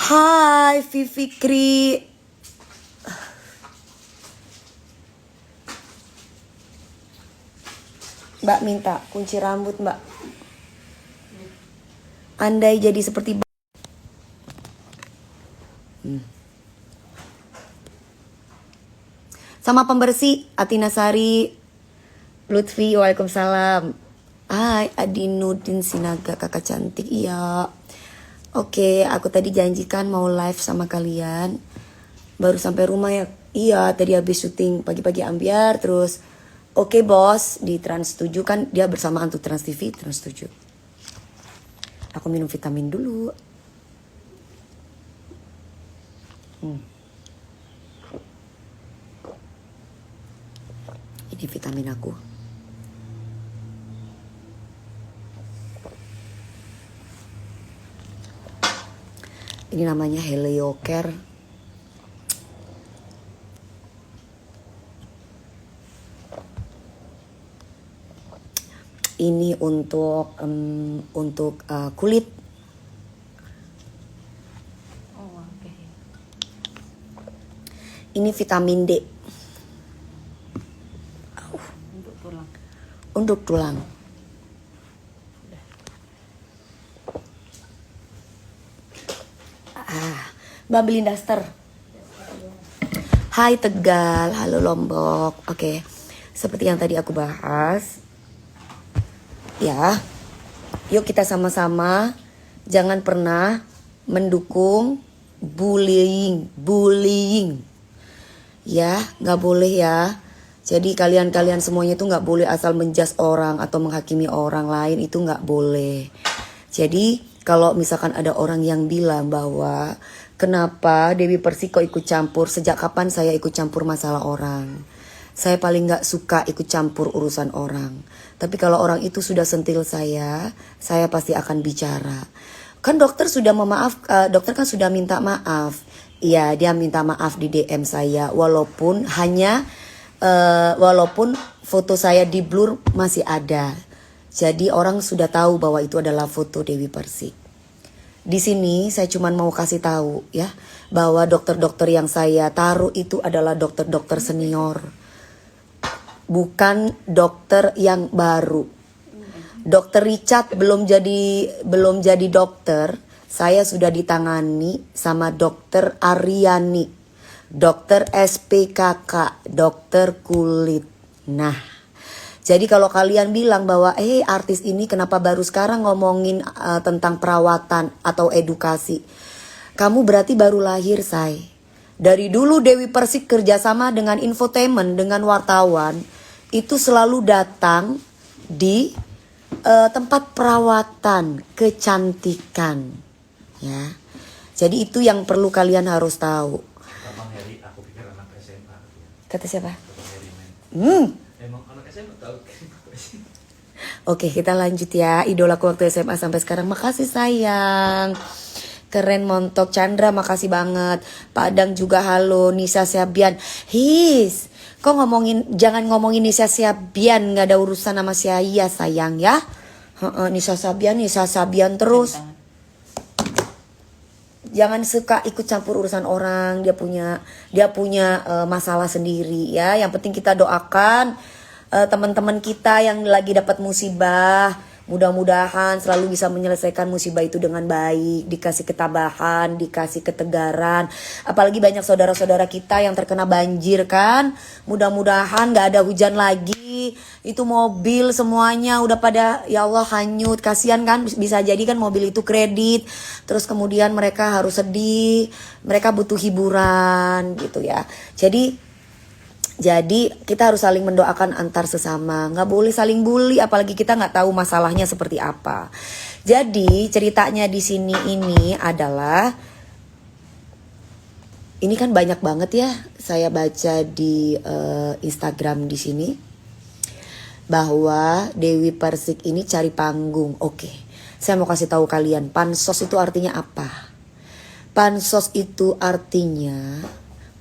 Hai Fikri. Mbak minta kunci rambut mbak. Andai jadi seperti Sama pembersih Atina Sari, Lutfi, waalaikumsalam. Hai Adinudin Sinaga, kakak cantik. Iya. Oke, aku tadi janjikan mau live sama kalian. Baru sampai rumah ya. Iya, tadi habis syuting pagi-pagi ambiar. Terus oke bos, di Trans 7 kan dia bersamaan tuh Trans TV, Trans 7. Aku minum vitamin dulu. Ini vitamin aku. Ini namanya Heliocare. Ini untuk kulit. Oh, oke. Ini vitamin D. Untuk tulang. Untuk tulang. Mbak beliin daster. Hai Tegal, halo Lombok. Oke, seperti yang tadi aku bahas. Ya, yuk kita sama-sama jangan pernah mendukung bullying. Ya, nggak boleh ya. Jadi kalian semuanya tuh nggak boleh asal menjudge orang atau menghakimi orang lain, itu nggak boleh. Jadi kalau misalkan ada orang yang bilang bahwa kenapa Dewi Persik kok ikut campur, sejak kapan saya ikut campur masalah orang? Saya paling nggak suka ikut campur urusan orang. Tapi kalau orang itu sudah sentil saya pasti akan bicara. Kan dokter sudah dokter kan sudah minta maaf. Iya, dia minta maaf di DM saya walaupun foto saya di blur masih ada. Jadi orang sudah tahu bahwa itu adalah foto Dewi Persik. Di sini saya cuma mau kasih tahu ya bahwa dokter-dokter yang saya taruh itu adalah dokter-dokter senior. Bukan dokter yang baru. Dokter Richard belum jadi dokter. Saya sudah ditangani sama dokter Aryani, dokter SPKK, dokter kulit. Nah, jadi kalau kalian bilang bahwa artis ini kenapa baru sekarang ngomongin tentang perawatan atau edukasi, kamu berarti baru lahir, say. Dari dulu Dewi Persik kerjasama dengan infotainment, dengan wartawan, itu selalu datang di tempat perawatan kecantikan, ya. Jadi itu yang perlu kalian harus tahu. Bang Heri, aku pikir anak SMA. Kata siapa? Bang Heri men. Emang anak SMA tahu? Oke, kita lanjut ya. Idolaku waktu SMA sampai sekarang. Makasih sayang. Keren montok. Chandra makasih banget. Padang juga halo. Nisa Siabian. Kok jangan ngomongin Nisa Siabian, nggak ada urusan sama saya sayang ya. Nisa Sabian terus. Jangan suka ikut campur urusan orang. Dia punya masalah sendiri ya. Yang penting kita doakan teman-teman kita yang lagi dapat musibah, mudah-mudahan selalu bisa menyelesaikan musibah itu dengan baik, dikasih ketabahan, dikasih ketegaran. Apalagi banyak saudara-saudara kita yang terkena banjir kan. Mudah-mudahan gak ada hujan lagi. Itu mobil semuanya udah pada ya Allah hanyut. Kasihan kan, bisa jadi kan mobil itu kredit. Terus kemudian mereka harus sedih, mereka butuh hiburan gitu ya. Jadi kita harus saling mendoakan antar sesama. Nggak boleh saling bully, apalagi kita nggak tahu masalahnya seperti apa. Jadi ceritanya di sini ini adalah, ini kan banyak banget ya saya baca di Instagram di sini bahwa Dewi Persik ini cari panggung. Oke, saya mau kasih tahu kalian, pansos itu artinya apa? Pansos itu artinya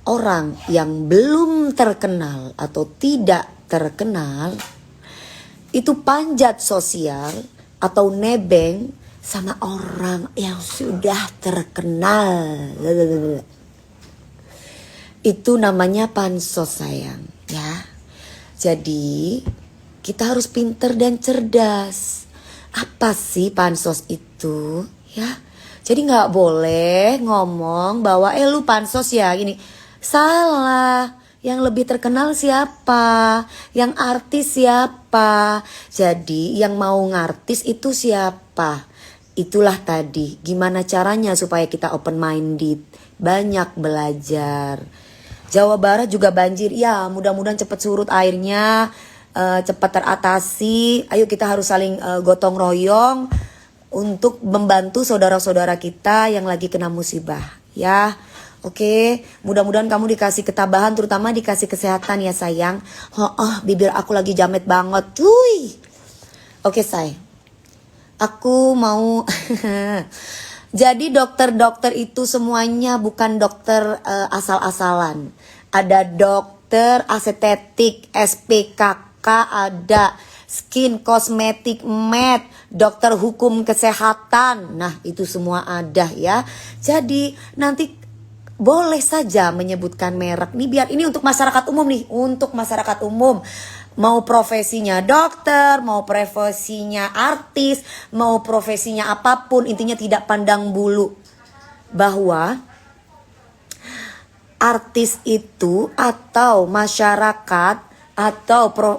orang yang belum terkenal atau tidak terkenal itu panjat sosial atau nebeng sama orang yang sudah terkenal. Itu namanya pansos sayang ya. Jadi kita harus pinter dan cerdas. Apa sih pansos itu ya? Jadi nggak boleh ngomong bahwa lu pansos ya gini. Salah. Yang lebih terkenal siapa? Yang artis siapa? Jadi yang mau ngartis itu siapa? Itulah tadi, gimana caranya supaya kita open minded, banyak belajar. Jawa Barat juga banjir, ya mudah-mudahan cepat surut airnya, cepat teratasi. Ayo kita harus saling gotong royong untuk membantu saudara-saudara kita yang lagi kena musibah, ya. Oke, mudah-mudahan kamu dikasih ketabahan, terutama dikasih kesehatan ya sayang. Bibir aku lagi jamet banget, cuy. Oke say. Aku mau jadi dokter-dokter itu semuanya bukan dokter asal-asalan. Ada dokter estetik, SPKK ada, skin kosmetik med, dokter hukum kesehatan. Nah, itu semua ada ya. Jadi nanti boleh saja menyebutkan merek nih, biar ini untuk masyarakat umum nih, untuk masyarakat umum. Mau profesinya dokter, mau profesinya artis, mau profesinya apapun, intinya tidak pandang bulu. Bahwa artis itu atau masyarakat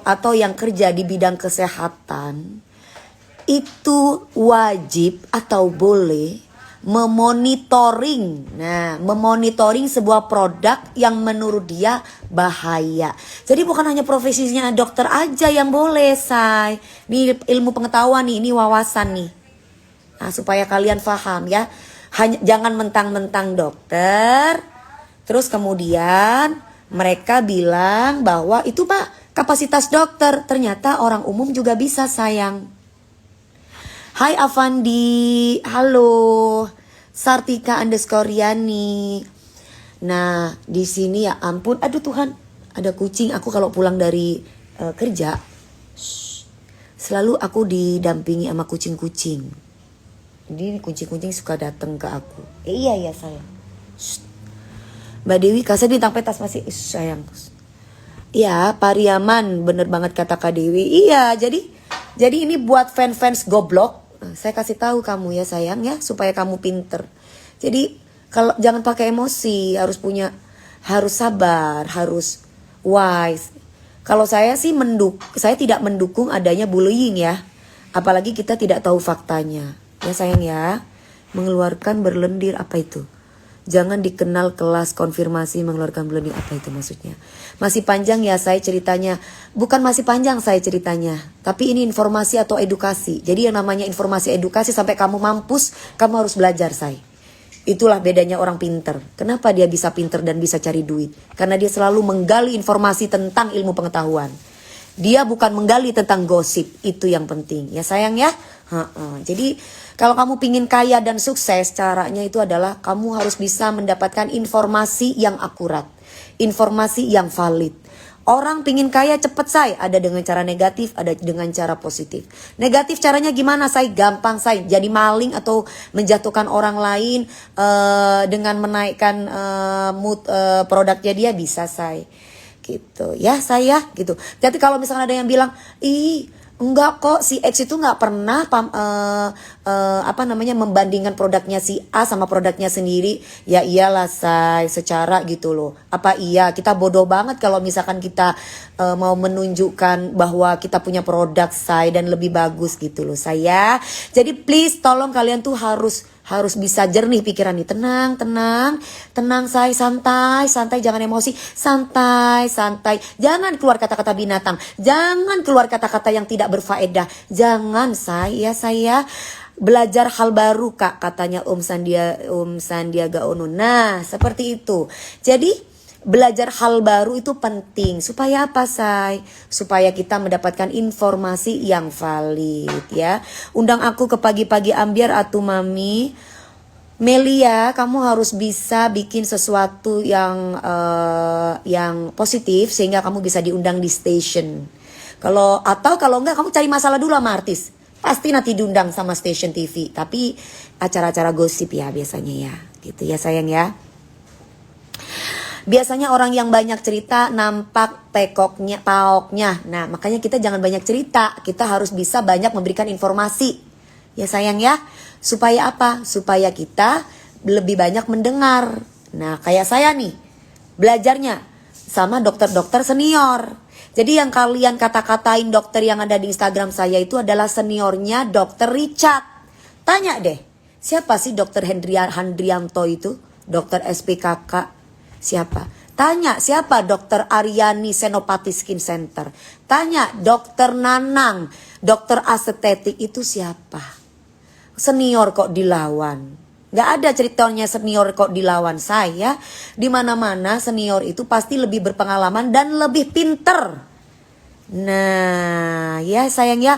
atau yang kerja di bidang kesehatan itu wajib atau boleh memonitoring. Nah, memonitoring sebuah produk yang menurut dia bahaya. Jadi bukan hanya profesinya dokter aja yang boleh, say. Ini ilmu pengetahuan nih, ini wawasan nih. Nah, supaya kalian paham ya. Jangan mentang-mentang dokter, terus kemudian mereka bilang bahwa itu Pak kapasitas dokter. Ternyata orang umum juga bisa sayang. Hai Avandi, halo Sartika _Yani. Nah di sini ya ampun, aduh Tuhan, ada kucing. Aku kalau pulang dari kerja, selalu aku didampingi sama kucing-kucing. Jadi kucing-kucing suka datang ke aku. Iya ya sayang. Mbak Dewi, kasih bintang petas masih sayang. Iya, Pariaman, bener banget kata Kak Dewi. Iya, jadi ini buat fans-fans goblok. Saya kasih tahu kamu ya sayang ya, supaya kamu pinter. Jadi kalau jangan pakai emosi, harus sabar, harus wise. Kalau saya sih saya tidak mendukung adanya bullying ya. Apalagi kita tidak tahu faktanya. Ya sayang ya, mengeluarkan berlendir apa itu? Jangan dikenal kelas konfirmasi mengeluarkan berlendir, apa itu maksudnya? Masih panjang ya saya ceritanya. Bukan masih panjang saya ceritanya, tapi ini informasi atau edukasi. Jadi yang namanya informasi edukasi sampai kamu mampus, kamu harus belajar say. Itulah bedanya orang pinter. Kenapa dia bisa pinter dan bisa cari duit? Karena dia selalu menggali informasi tentang ilmu pengetahuan. Dia bukan menggali tentang gosip, itu yang penting. Ya sayang ya. Jadi kalau kamu pingin kaya dan sukses, caranya itu adalah kamu harus bisa mendapatkan informasi yang akurat, informasi yang valid. Orang pingin kaya cepet say, ada dengan cara negatif, ada dengan cara positif. Negatif caranya gimana say? Gampang say, jadi maling atau menjatuhkan orang lain dengan menaikkan mood produknya dia bisa say. Gitu ya saya gitu. Jadi kalau misalnya ada yang bilang, enggak kok si X itu nggak pernah membandingkan produknya si A sama produknya sendiri. Ya iyalah say, secara gitu loh. Apa iya kita bodoh banget kalau misalkan kita mau menunjukkan bahwa kita punya produk say dan lebih bagus gitu loh saya. Jadi please tolong kalian tuh harus bisa jernih pikiran nih. Tenang say, santai, jangan emosi, santai. Jangan keluar kata-kata binatang, jangan keluar kata-kata yang tidak berfaedah. Jangan saya belajar hal baru Kak, katanya Sandiaga Uno. Nah, seperti itu. Jadi belajar hal baru itu penting. Supaya apa say? Supaya kita mendapatkan informasi yang valid ya. Undang aku ke pagi-pagi ambiar atuh mami. Melia, kamu harus bisa bikin sesuatu yang positif sehingga kamu bisa diundang di station. Kalau enggak kamu cari masalah dulu sama artis. pasti nanti diundang sama stasiun TV. Tapi acara-acara gosip ya biasanya ya, gitu ya sayang ya. Biasanya orang yang banyak cerita nampak paoknya. Nah, makanya kita jangan banyak cerita. Kita harus bisa banyak memberikan informasi. Ya sayang ya. Supaya apa? Supaya kita lebih banyak mendengar. Nah, kayak saya nih. Belajarnya sama dokter-dokter senior. Jadi yang kalian kata-katain dokter yang ada di Instagram saya itu adalah seniornya dokter Richard. Tanya deh. Siapa sih dokter Handrianto itu? Dokter SPKK. Siapa? Tanya siapa dokter Aryani Senopati Skin Center. Tanya dokter Nanang, dokter estetik itu siapa? Senior kok dilawan. Gak ada ceritanya senior kok dilawan. Saya di mana-mana senior itu pasti lebih berpengalaman dan lebih pinter. Nah ya sayang ya.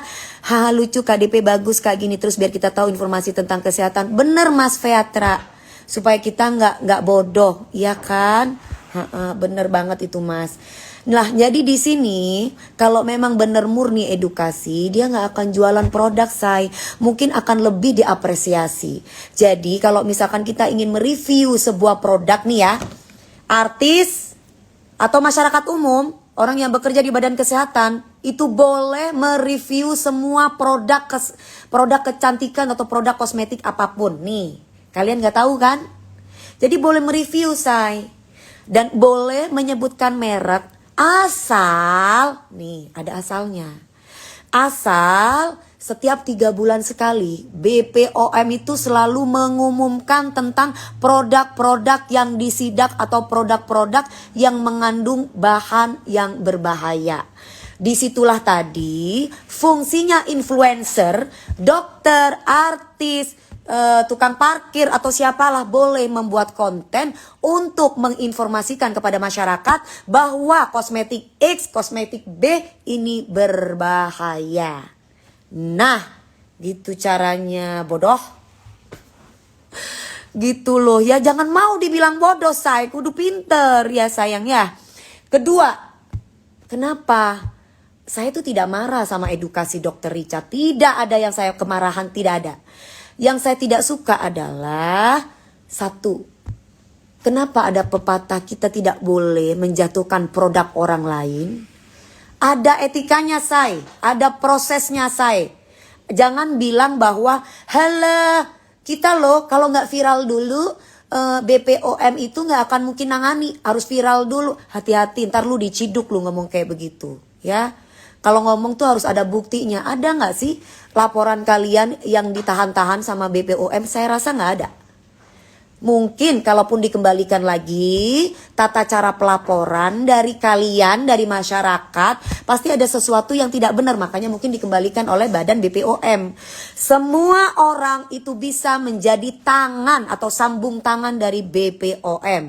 Lucu KDP bagus kayak gini terus biar kita tahu informasi tentang kesehatan. Bener Mas Featra. Supaya kita nggak bodoh, ya kan? Bener banget itu Mas. Nah, jadi di sini kalau memang bener murni edukasi, dia nggak akan jualan produk say, mungkin akan lebih diapresiasi. Jadi kalau misalkan kita ingin mereview sebuah produk nih ya, artis atau masyarakat umum, orang yang bekerja di badan kesehatan itu boleh mereview semua produk kecantikan atau produk kosmetik apapun nih. Kalian gak tahu kan? Jadi boleh mereview say. Dan boleh menyebutkan merek asal, nih ada asalnya. Asal setiap 3 bulan sekali BPOM itu selalu mengumumkan tentang produk-produk yang disidak atau produk-produk yang mengandung bahan yang berbahaya. Disitulah tadi fungsinya influencer, dokter, artis, tukang parkir atau siapalah boleh membuat konten untuk menginformasikan kepada masyarakat bahwa kosmetik X, kosmetik B ini berbahaya. Nah, gitu caranya bodoh. Gitu loh ya, jangan mau dibilang bodoh say, kudu pinter ya sayang ya. Kedua, kenapa? Saya tuh tidak marah sama edukasi Dr. Richard. Tidak ada yang saya kemarahan, tidak ada. Yang saya tidak suka adalah satu, kenapa ada pepatah kita tidak boleh menjatuhkan produk orang lain? Ada etikanya say, ada prosesnya say. Jangan bilang bahwa halah kita loh kalau nggak viral dulu BPOM itu nggak akan mungkin nangani, harus viral dulu. Hati-hati, ntar lu diciduk lu ngomong kayak begitu ya. Kalau ngomong tuh harus ada buktinya. Ada nggak sih laporan kalian yang ditahan-tahan sama BPOM? Saya rasa nggak ada. Mungkin kalaupun dikembalikan lagi tata cara pelaporan dari kalian, dari masyarakat, pasti ada sesuatu yang tidak benar. Makanya mungkin dikembalikan oleh badan BPOM. Semua orang itu bisa menjadi tangan atau sambung tangan dari BPOM.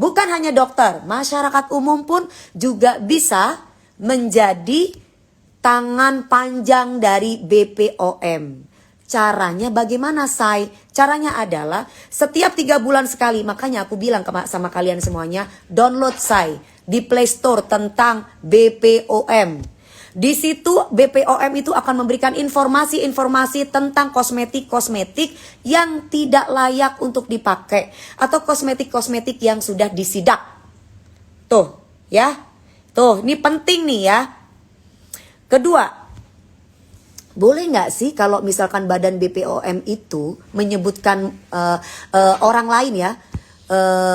Bukan hanya dokter, masyarakat umum pun juga bisa menjadi tangan panjang dari BPOM. Caranya bagaimana say? Caranya adalah setiap 3 bulan sekali. Makanya aku bilang sama kalian semuanya, download say di Play Store tentang BPOM. Di situ BPOM itu akan memberikan informasi-informasi tentang kosmetik-kosmetik yang tidak layak untuk dipakai. Atau kosmetik-kosmetik yang sudah disidak. Tuh ya. Tuh ini penting nih ya. Kedua, boleh nggak sih kalau misalkan badan BPOM itu menyebutkan orang lain ya,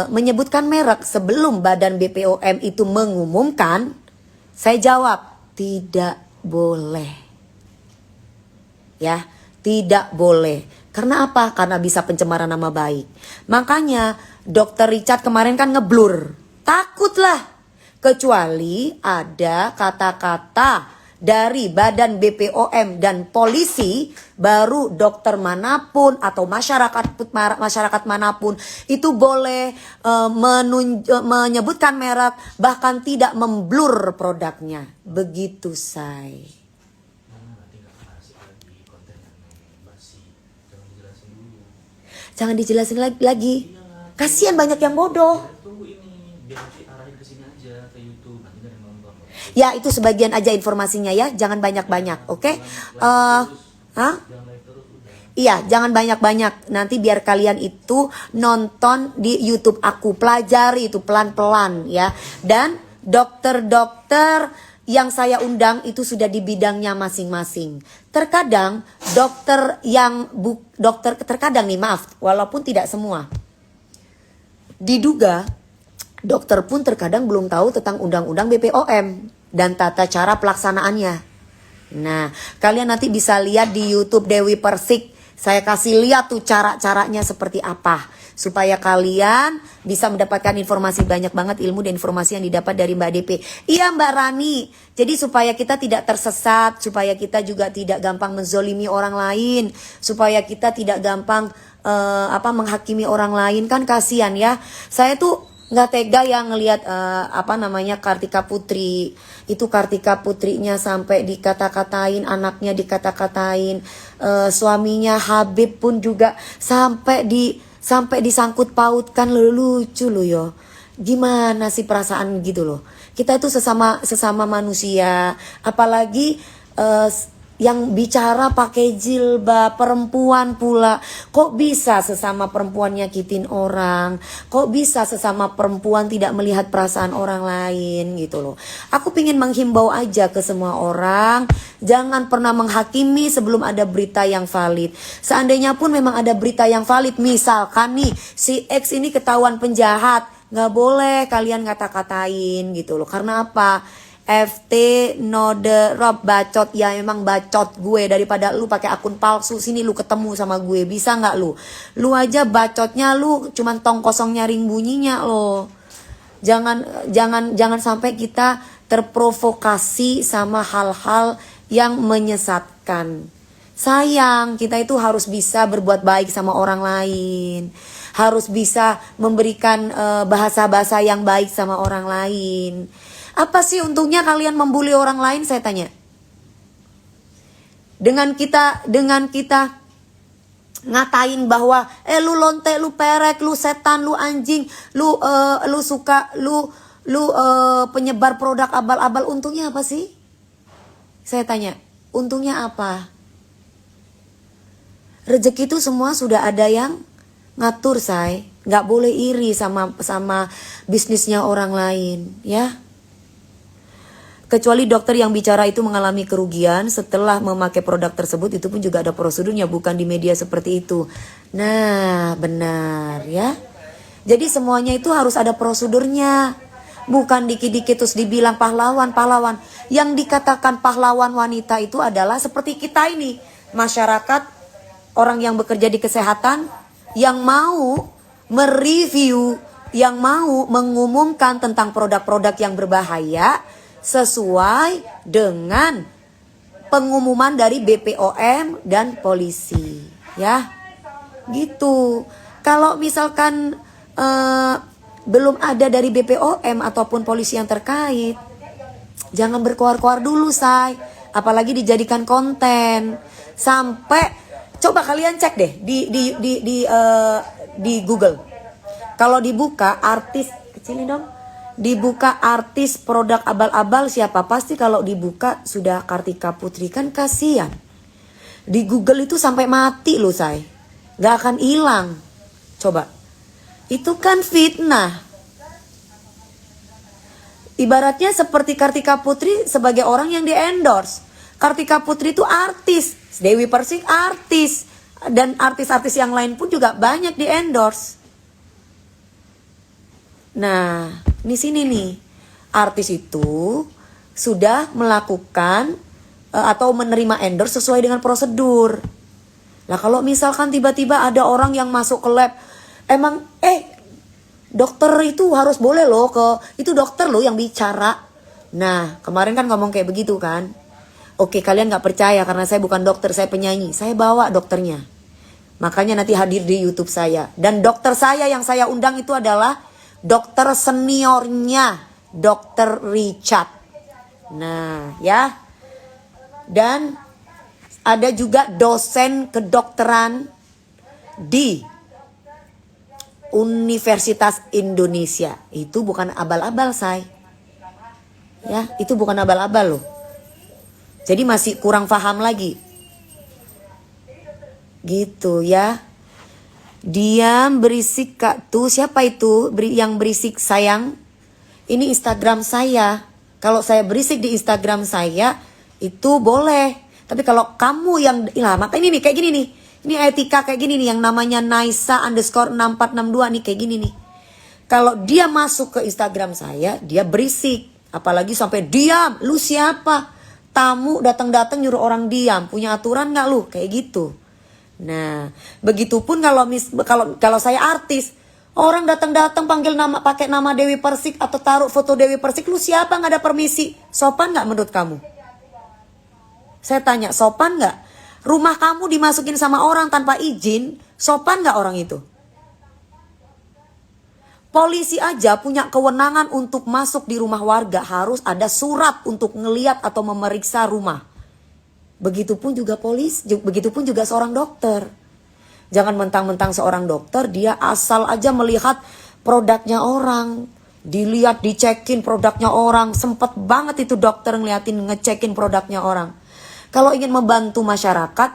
menyebutkan merek sebelum badan BPOM itu mengumumkan? Saya jawab, tidak boleh. Ya, tidak boleh. Karena apa? Karena bisa pencemaran nama baik. Makanya Dr. Richard kemarin kan ngeblur. Takutlah. Kecuali ada kata-kata dari badan BPOM dan polisi, baru dokter manapun atau masyarakat manapun itu boleh menyebutkan merek, bahkan tidak memblur produknya. Begitu say. Nanti nggak asik lagi konten yang basi. Jangan dijelasin dulu. Jangan dijelasin lagi. Kasihan banyak yang bodoh. Tunggu ini, biar nanti arahin ke sini aja ke YouTube. Nanti nggak ada yang nonton. Ya itu sebagian aja informasinya ya, jangan banyak-banyak, oke? Hah? Jangan live terus udah. Iya, jangan banyak-banyak. Nanti biar kalian itu nonton di YouTube aku, pelajari itu pelan-pelan ya. Dan dokter-dokter yang saya undang itu sudah di bidangnya masing-masing. Terkadang terkadang nih maaf, walaupun tidak semua. Diduga dokter pun terkadang belum tahu tentang undang-undang BPOM dan tata cara pelaksanaannya. Nah, kalian nanti bisa lihat di YouTube Dewi Persik. Saya kasih lihat tuh cara-caranya seperti apa. Supaya kalian bisa mendapatkan informasi, banyak banget ilmu dan informasi yang didapat dari Mbak DP. Iya Mbak Rani, jadi supaya kita tidak tersesat, supaya kita juga tidak gampang menzolimi orang lain, supaya kita tidak gampang menghakimi orang lain, kan kasihan ya. Saya tuh nggak tega ya ngelihat Kartika Putri. Itu Kartika Putrinya sampai dikata-katain, anaknya dikata-katain, suaminya Habib pun juga sampai disangkut pautkan. Lucu loh yo. Gimana sih perasaan gitu loh. Kita itu sesama manusia, apalagi yang bicara pakai jilbab, perempuan pula. Kok bisa sesama perempuan nyakitin orang? Kok bisa sesama perempuan tidak melihat perasaan orang lain gitu loh. Aku pingin menghimbau aja ke semua orang, jangan pernah menghakimi sebelum ada berita yang valid. Seandainya pun memang ada berita yang valid, misalkan nih si X ini ketahuan penjahat, nggak boleh kalian ngata-katain gitu loh. Karena apa? FT Node Rob bacot, ya emang bacot gue, daripada lu pakai akun palsu. Sini lu ketemu sama gue, bisa nggak lu aja bacotnya lu cuman tong kosong nyaring bunyinya lo. Jangan sampai kita terprovokasi sama hal-hal yang menyesatkan. Sayang, kita itu harus bisa berbuat baik sama orang lain, harus bisa memberikan bahasa-bahasa yang baik sama orang lain. Apa sih untungnya kalian membuli orang lain, saya tanya? Dengan kita ngatain bahwa lu lonte, lu perek, lu setan, lu anjing, lu penyebar produk abal-abal, untungnya apa sih? Saya tanya, untungnya apa? Rezeki itu semua sudah ada yang ngatur, say. Nggak boleh iri sama bisnisnya orang lain, ya. Kecuali dokter yang bicara itu mengalami kerugian setelah memakai produk tersebut, itu pun juga ada prosedurnya, bukan di media seperti itu. Nah, benar ya. Jadi semuanya itu harus ada prosedurnya. Bukan dikit-dikit terus dibilang pahlawan. Yang dikatakan pahlawan wanita itu adalah seperti kita ini, masyarakat, orang yang bekerja di kesehatan, yang mau mereview, yang mau mengumumkan tentang produk-produk yang berbahaya sesuai dengan pengumuman dari BPOM dan polisi, ya. Gitu. Kalau misalkan belum ada dari BPOM ataupun polisi yang terkait, jangan berkoar-koar dulu, say. Apalagi dijadikan konten. Sampai coba kalian cek deh di Google. Kalau dibuka artis kecilin dong. Dibuka artis produk abal-abal siapa? Pasti kalau dibuka sudah Kartika Putri, kan kasihan. Di Google itu sampai mati loh, say. Gak akan hilang. Coba. Itu kan fitnah. Ibaratnya seperti Kartika Putri sebagai orang yang di-endorse. Kartika Putri itu artis, Dewi Persik artis, dan artis-artis yang lain pun juga banyak di-endorse. Nah, di sini nih, artis itu sudah melakukan atau menerima endorse sesuai dengan prosedur. Nah, kalau misalkan tiba-tiba ada orang yang masuk ke lab, emang dokter itu harus boleh loh itu dokter loh yang bicara. Nah, kemarin kan ngomong kayak begitu kan. Oke, kalian gak percaya karena saya bukan dokter, saya penyanyi. Saya bawa dokternya. Makanya nanti hadir di YouTube saya. Dan dokter saya yang saya undang itu adalah dokter seniornya, Dokter Richard. Nah, ya. Dan ada juga dosen kedokteran di Universitas Indonesia. Itu bukan abal-abal, say. Ya, itu bukan abal-abal loh. Jadi masih kurang paham lagi. Gitu ya. Diam berisik Kak tuh. Siapa itu yang berisik sayang? Ini Instagram saya. Kalau saya berisik di Instagram saya itu boleh. Tapi kalau kamu yang maka ini nih kayak gini nih. Ini etika kayak gini nih yang namanya Naisa_6462 nih kayak gini nih. Kalau dia masuk ke Instagram saya, dia berisik. Apalagi sampai diam. Lu siapa? Tamu datang-datang nyuruh orang diam. Punya aturan nggak lu? Kayak gitu. Nah, begitupun kalau saya artis, orang datang-datang panggil nama, pakai nama Dewi Persik atau taruh foto Dewi Persik, lu siapa? Nggak ada permisi. Sopan nggak menurut kamu? Saya tanya, sopan nggak? Rumah kamu dimasukin sama orang tanpa izin, sopan nggak orang itu? Polisi aja punya kewenangan untuk masuk di rumah warga, harus ada surat untuk ngeliat atau memeriksa rumah. Begitupun juga begitupun juga seorang dokter. Jangan mentang-mentang seorang dokter dia asal aja melihat produknya orang. Dilihat, dicekin produknya orang. Sempet banget itu dokter ngecekin produknya orang. Kalau ingin membantu masyarakat,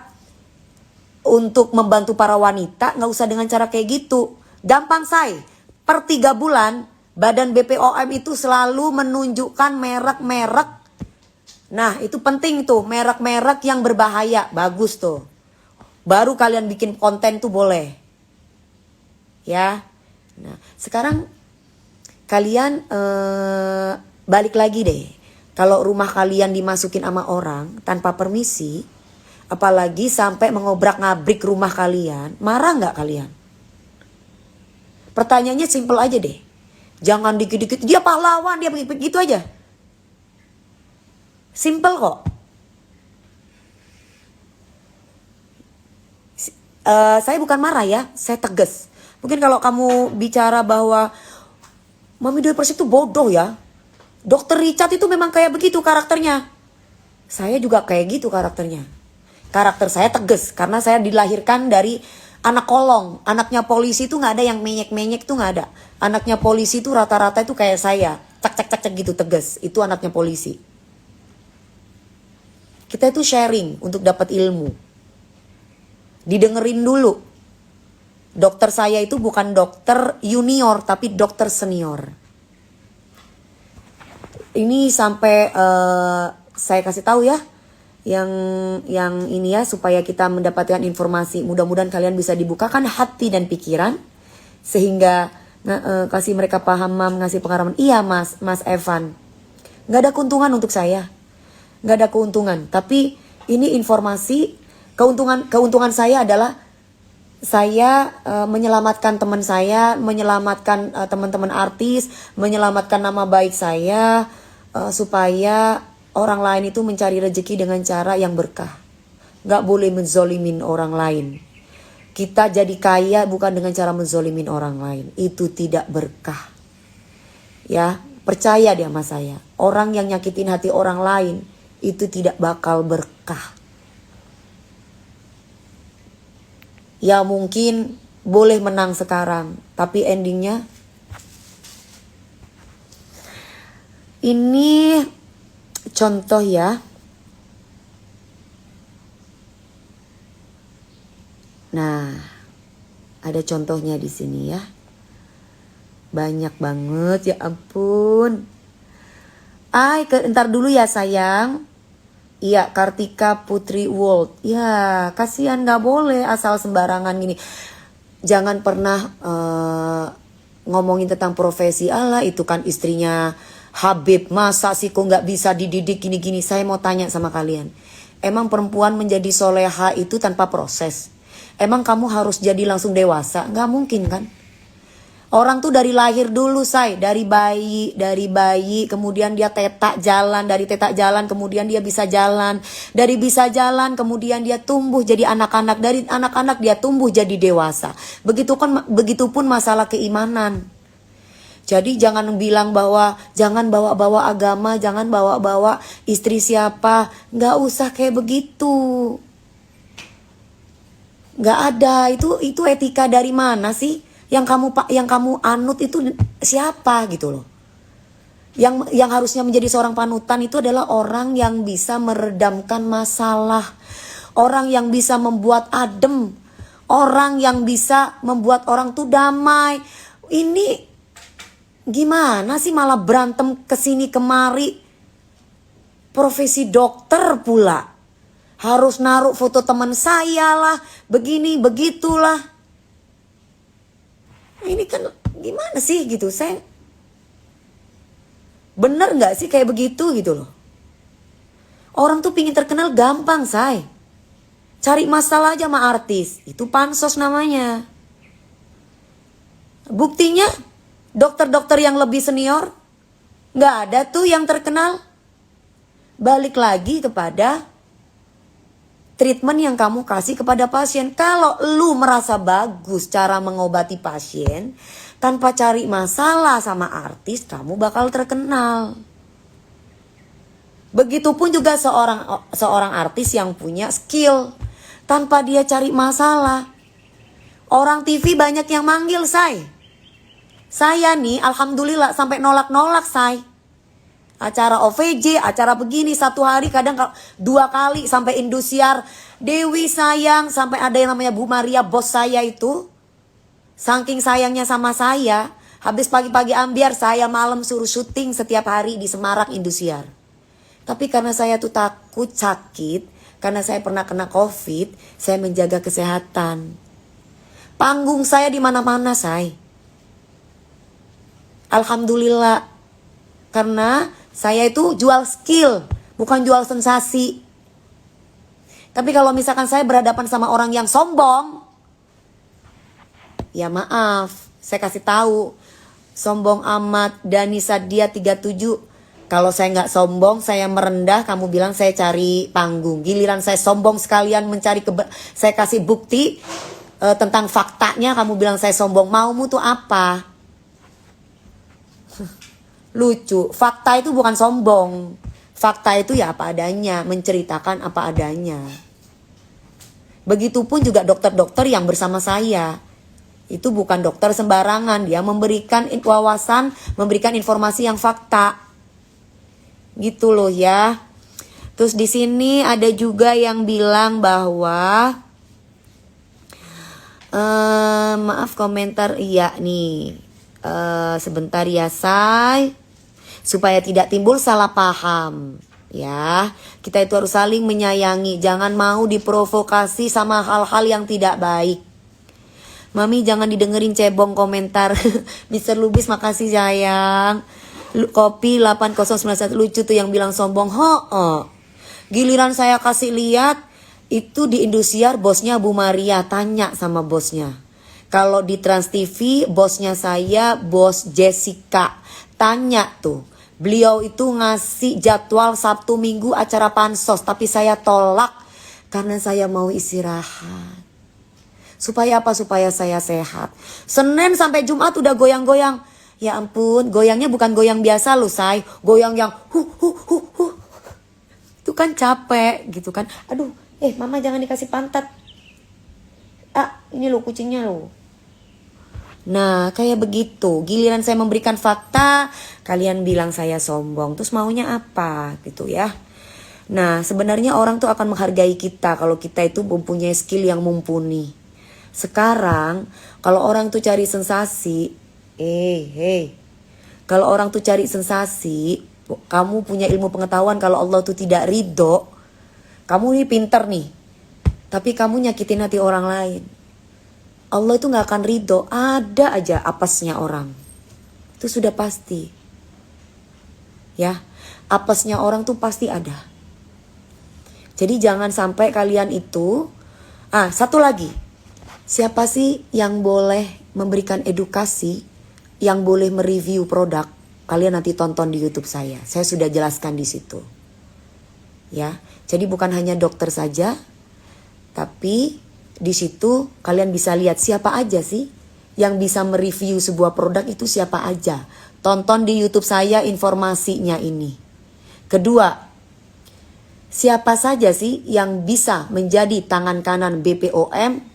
untuk membantu para wanita, nggak usah dengan cara kayak gitu. Gampang say. Per 3 bulan, Badan BPOM itu selalu menunjukkan merek-merek. Nah, itu penting tuh, merek-merek yang berbahaya. Bagus tuh. Baru kalian bikin konten tuh boleh. Ya. Nah, sekarang kalian balik lagi deh. Kalau rumah kalian dimasukin sama orang tanpa permisi, apalagi sampai mengobrak-ngabrik rumah kalian, marah nggak kalian? Pertanyaannya simpel aja deh. Jangan dikit-dikit dia pahlawan, dia begitu aja. Simple kok. Saya bukan marah ya, saya tegas. Mungkin kalau kamu bicara bahwa Mami Dewi Persik itu bodoh ya. Dokter Richard itu memang kayak begitu karakternya. Saya juga kayak gitu karakternya. Karakter saya tegas karena saya dilahirkan dari anak kolong. Anaknya polisi itu gak ada yang menyek-menyek tuh gak ada. Anaknya polisi itu rata-rata itu kayak saya. Cek gitu tegas. Itu anaknya polisi. Kita itu sharing untuk dapat ilmu. Didengerin dulu. Dokter saya itu bukan dokter junior tapi dokter senior. Ini sampai saya kasih tahu ya. Yang ini ya supaya kita mendapatkan informasi. Mudah-mudahan kalian bisa dibukakan hati dan pikiran sehingga kasih mereka paham, ngasih pengarahan. Iya Mas Evan, nggak ada keuntungan untuk saya, nggak ada keuntungan. Tapi ini informasi. Keuntungan saya adalah saya menyelamatkan teman saya, menyelamatkan teman-teman artis, menyelamatkan nama baik saya supaya orang lain itu mencari rezeki dengan cara yang berkah. Gak boleh menzolimin orang lain. Kita jadi kaya bukan dengan cara menzolimin orang lain. Itu tidak berkah. Ya, percaya dia sama saya. Orang yang nyakitin hati orang lain itu tidak bakal berkah. Ya mungkin boleh menang sekarang, tapi endingnya ini contoh ya. Nah, ada contohnya di sini ya. Banyak banget, ya ampun. Ntar dulu ya sayang. Iya, Kartika Putri World. Ya, kasihan, gak boleh asal sembarangan gini. Jangan pernah ngomongin tentang profesi. Allah, itu kan istrinya Habib. Masa sih kok gak bisa dididik gini-gini? Saya mau tanya sama kalian. Emang perempuan menjadi soleha itu tanpa proses? Emang kamu harus jadi langsung dewasa? Gak mungkin kan? Orang tuh dari lahir dulu dari bayi kemudian dia tetak jalan, dari tetak jalan kemudian dia bisa jalan, dari bisa jalan kemudian dia tumbuh jadi anak-anak, dari anak-anak dia tumbuh jadi dewasa. Begitupun masalah keimanan. Jadi jangan bilang bahwa jangan bawa-bawa agama, jangan bawa-bawa istri siapa, nggak usah kayak begitu. Nggak ada, itu etika dari mana sih? Yang kamu anut itu siapa gitu loh. Yang harusnya menjadi seorang panutan itu adalah orang yang bisa meredamkan masalah, orang yang bisa membuat adem orang yang bisa membuat orang tuh damai. Ini gimana sih malah berantem kesini kemari? Profesi dokter pula. Harus naruh foto teman saya lah, begini, begitulah. Ini kan gimana sih gitu, saya bener gak sih kayak begitu gitu loh. Orang tuh pingin terkenal gampang, say. Cari masalah aja sama artis, itu pansos namanya. Buktinya dokter-dokter yang lebih senior gak ada tuh yang terkenal. Balik lagi kepada treatment yang kamu kasih kepada pasien. Kalau lu merasa bagus cara mengobati pasien tanpa cari masalah sama artis, kamu bakal terkenal. Begitupun juga seorang artis yang punya skill tanpa dia cari masalah. Orang TV banyak yang manggil, say. Saya nih alhamdulillah sampai nolak-nolak, say. Acara OVJ, acara begini satu hari kadang 2 kali sampai Indosiar. Dewi sayang, sampai ada yang namanya Bu Maria, bos saya itu. Saking sayangnya sama saya, habis pagi-pagi ambiar saya malam suruh syuting setiap hari di Semarang Indosiar. Tapi karena saya tuh takut sakit, karena saya pernah kena COVID, saya menjaga kesehatan. Panggung saya di mana-mana, say. Alhamdulillah. Karena saya itu jual skill, bukan jual sensasi. Tapi kalau misalkan saya berhadapan sama orang yang sombong, ya maaf, saya kasih tahu. Sombong amat, Dani Sadia 37. Kalau saya nggak sombong, saya merendah, kamu bilang saya cari panggung. Giliran saya sombong sekalian mencari saya kasih bukti tentang faktanya, kamu bilang saya sombong. Maumu tuh apa? Lucu, fakta itu bukan sombong. Fakta itu ya apa adanya, menceritakan apa adanya. Begitupun juga dokter-dokter yang bersama saya. Itu bukan dokter sembarangan, dia memberikan wawasan, memberikan informasi yang fakta. Gitu loh ya. Terus di sini ada juga yang bilang bahwa maaf komentar iya nih. Sebentar ya, say. Supaya tidak timbul salah paham. Ya, kita itu harus saling menyayangi. Jangan mau diprovokasi sama hal-hal yang tidak baik. Mami jangan didengerin cebong komentar. Mr. Lubis makasih sayang. Kopi 8091 lucu tuh yang bilang sombong. Giliran saya kasih lihat itu di Indosiar bosnya Bu Maria, tanya sama bosnya. Kalau di Trans TV bosnya saya bos Jessica, tanya tuh. Beliau itu ngasih jadwal Sabtu Minggu acara pansos, tapi saya tolak karena saya mau istirahat. Supaya apa? Supaya saya sehat. Senin sampai Jumat udah goyang-goyang. Ya ampun, goyangnya bukan goyang biasa loh, say. Goyang yang Itu kan capek gitu kan. Aduh, mama jangan dikasih pantat. Ini loh kucingnya loh. Nah, kayak begitu. Giliran saya memberikan fakta, kalian bilang saya sombong. Terus maunya apa gitu ya. Nah, sebenarnya orang tuh akan menghargai kita kalau kita itu mempunyai skill yang mumpuni. Sekarang, kalau orang tuh cari sensasi, kalau orang tuh cari sensasi, kamu punya ilmu pengetahuan kalau Allah tuh tidak ridho, kamu nih pinter nih, tapi kamu nyakitin hati orang lain. Allah itu gak akan ridho, ada aja apesnya orang. Itu sudah pasti. Ya, apesnya orang tuh pasti ada. Jadi jangan sampai kalian itu, satu lagi. Siapa sih yang boleh memberikan edukasi, yang boleh mereview produk? Kalian nanti tonton di YouTube saya. Saya sudah jelaskan di situ. Ya, jadi bukan hanya dokter saja, tapi di situ kalian bisa lihat siapa aja sih yang bisa mereview sebuah produk itu siapa aja. Tonton di YouTube saya informasinya ini. Kedua, siapa saja sih yang bisa menjadi tangan kanan BPOM?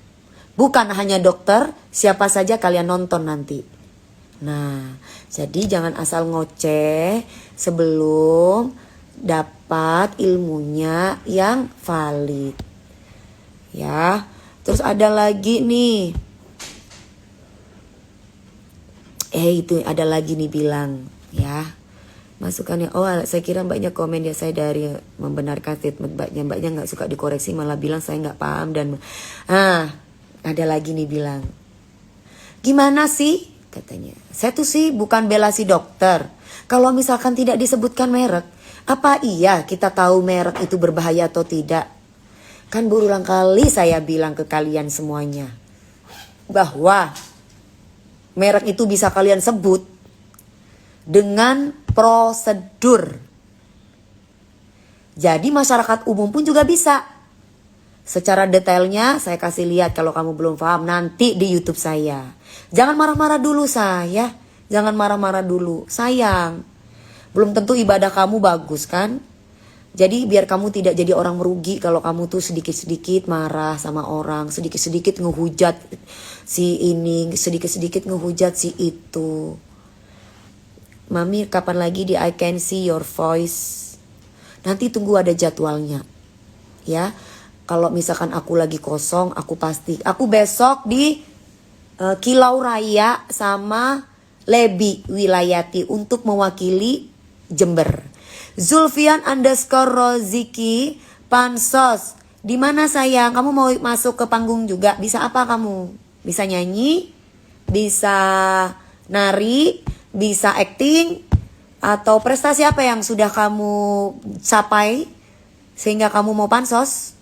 Bukan hanya dokter, siapa saja kalian nonton nanti. Nah, jadi jangan asal ngoceh sebelum dapat ilmunya yang valid. Ya. Terus ada lagi nih. Itu ada lagi nih bilang ya. Masukannya, saya kira mbaknya komen ya, saya dari membenarkan statement mbaknya nggak suka dikoreksi, malah bilang saya nggak paham dan ada lagi nih bilang, gimana sih katanya, saya tuh sih bukan bela si dokter, kalau misalkan tidak disebutkan merek, apa iya kita tahu merek itu berbahaya atau tidak? Kan berulang kali saya bilang ke kalian semuanya bahwa merek itu bisa kalian sebut dengan prosedur. Jadi masyarakat umum pun juga bisa. Secara detailnya saya kasih lihat kalau kamu belum paham nanti di YouTube saya. Jangan marah-marah dulu saya. Jangan marah-marah dulu. Sayang. Belum tentu ibadah kamu bagus kan? Jadi biar kamu tidak jadi orang merugi kalau kamu tuh sedikit-sedikit marah sama orang, sedikit-sedikit ngehujat si ini, sedikit-sedikit ngehujat si itu. Mami kapan lagi di I Can See Your Voice? Nanti tunggu ada jadwalnya. Ya. Kalau misalkan aku lagi kosong, aku besok di Kilau Raya sama Lebi Wilayati untuk mewakili Jember. Zulfian _ Roziki Pansos. Di mana sayang? Kamu mau masuk ke panggung juga? Bisa apa kamu? Bisa nyanyi? Bisa nari? Bisa acting, atau prestasi apa yang sudah kamu capai sehingga kamu mau pansos?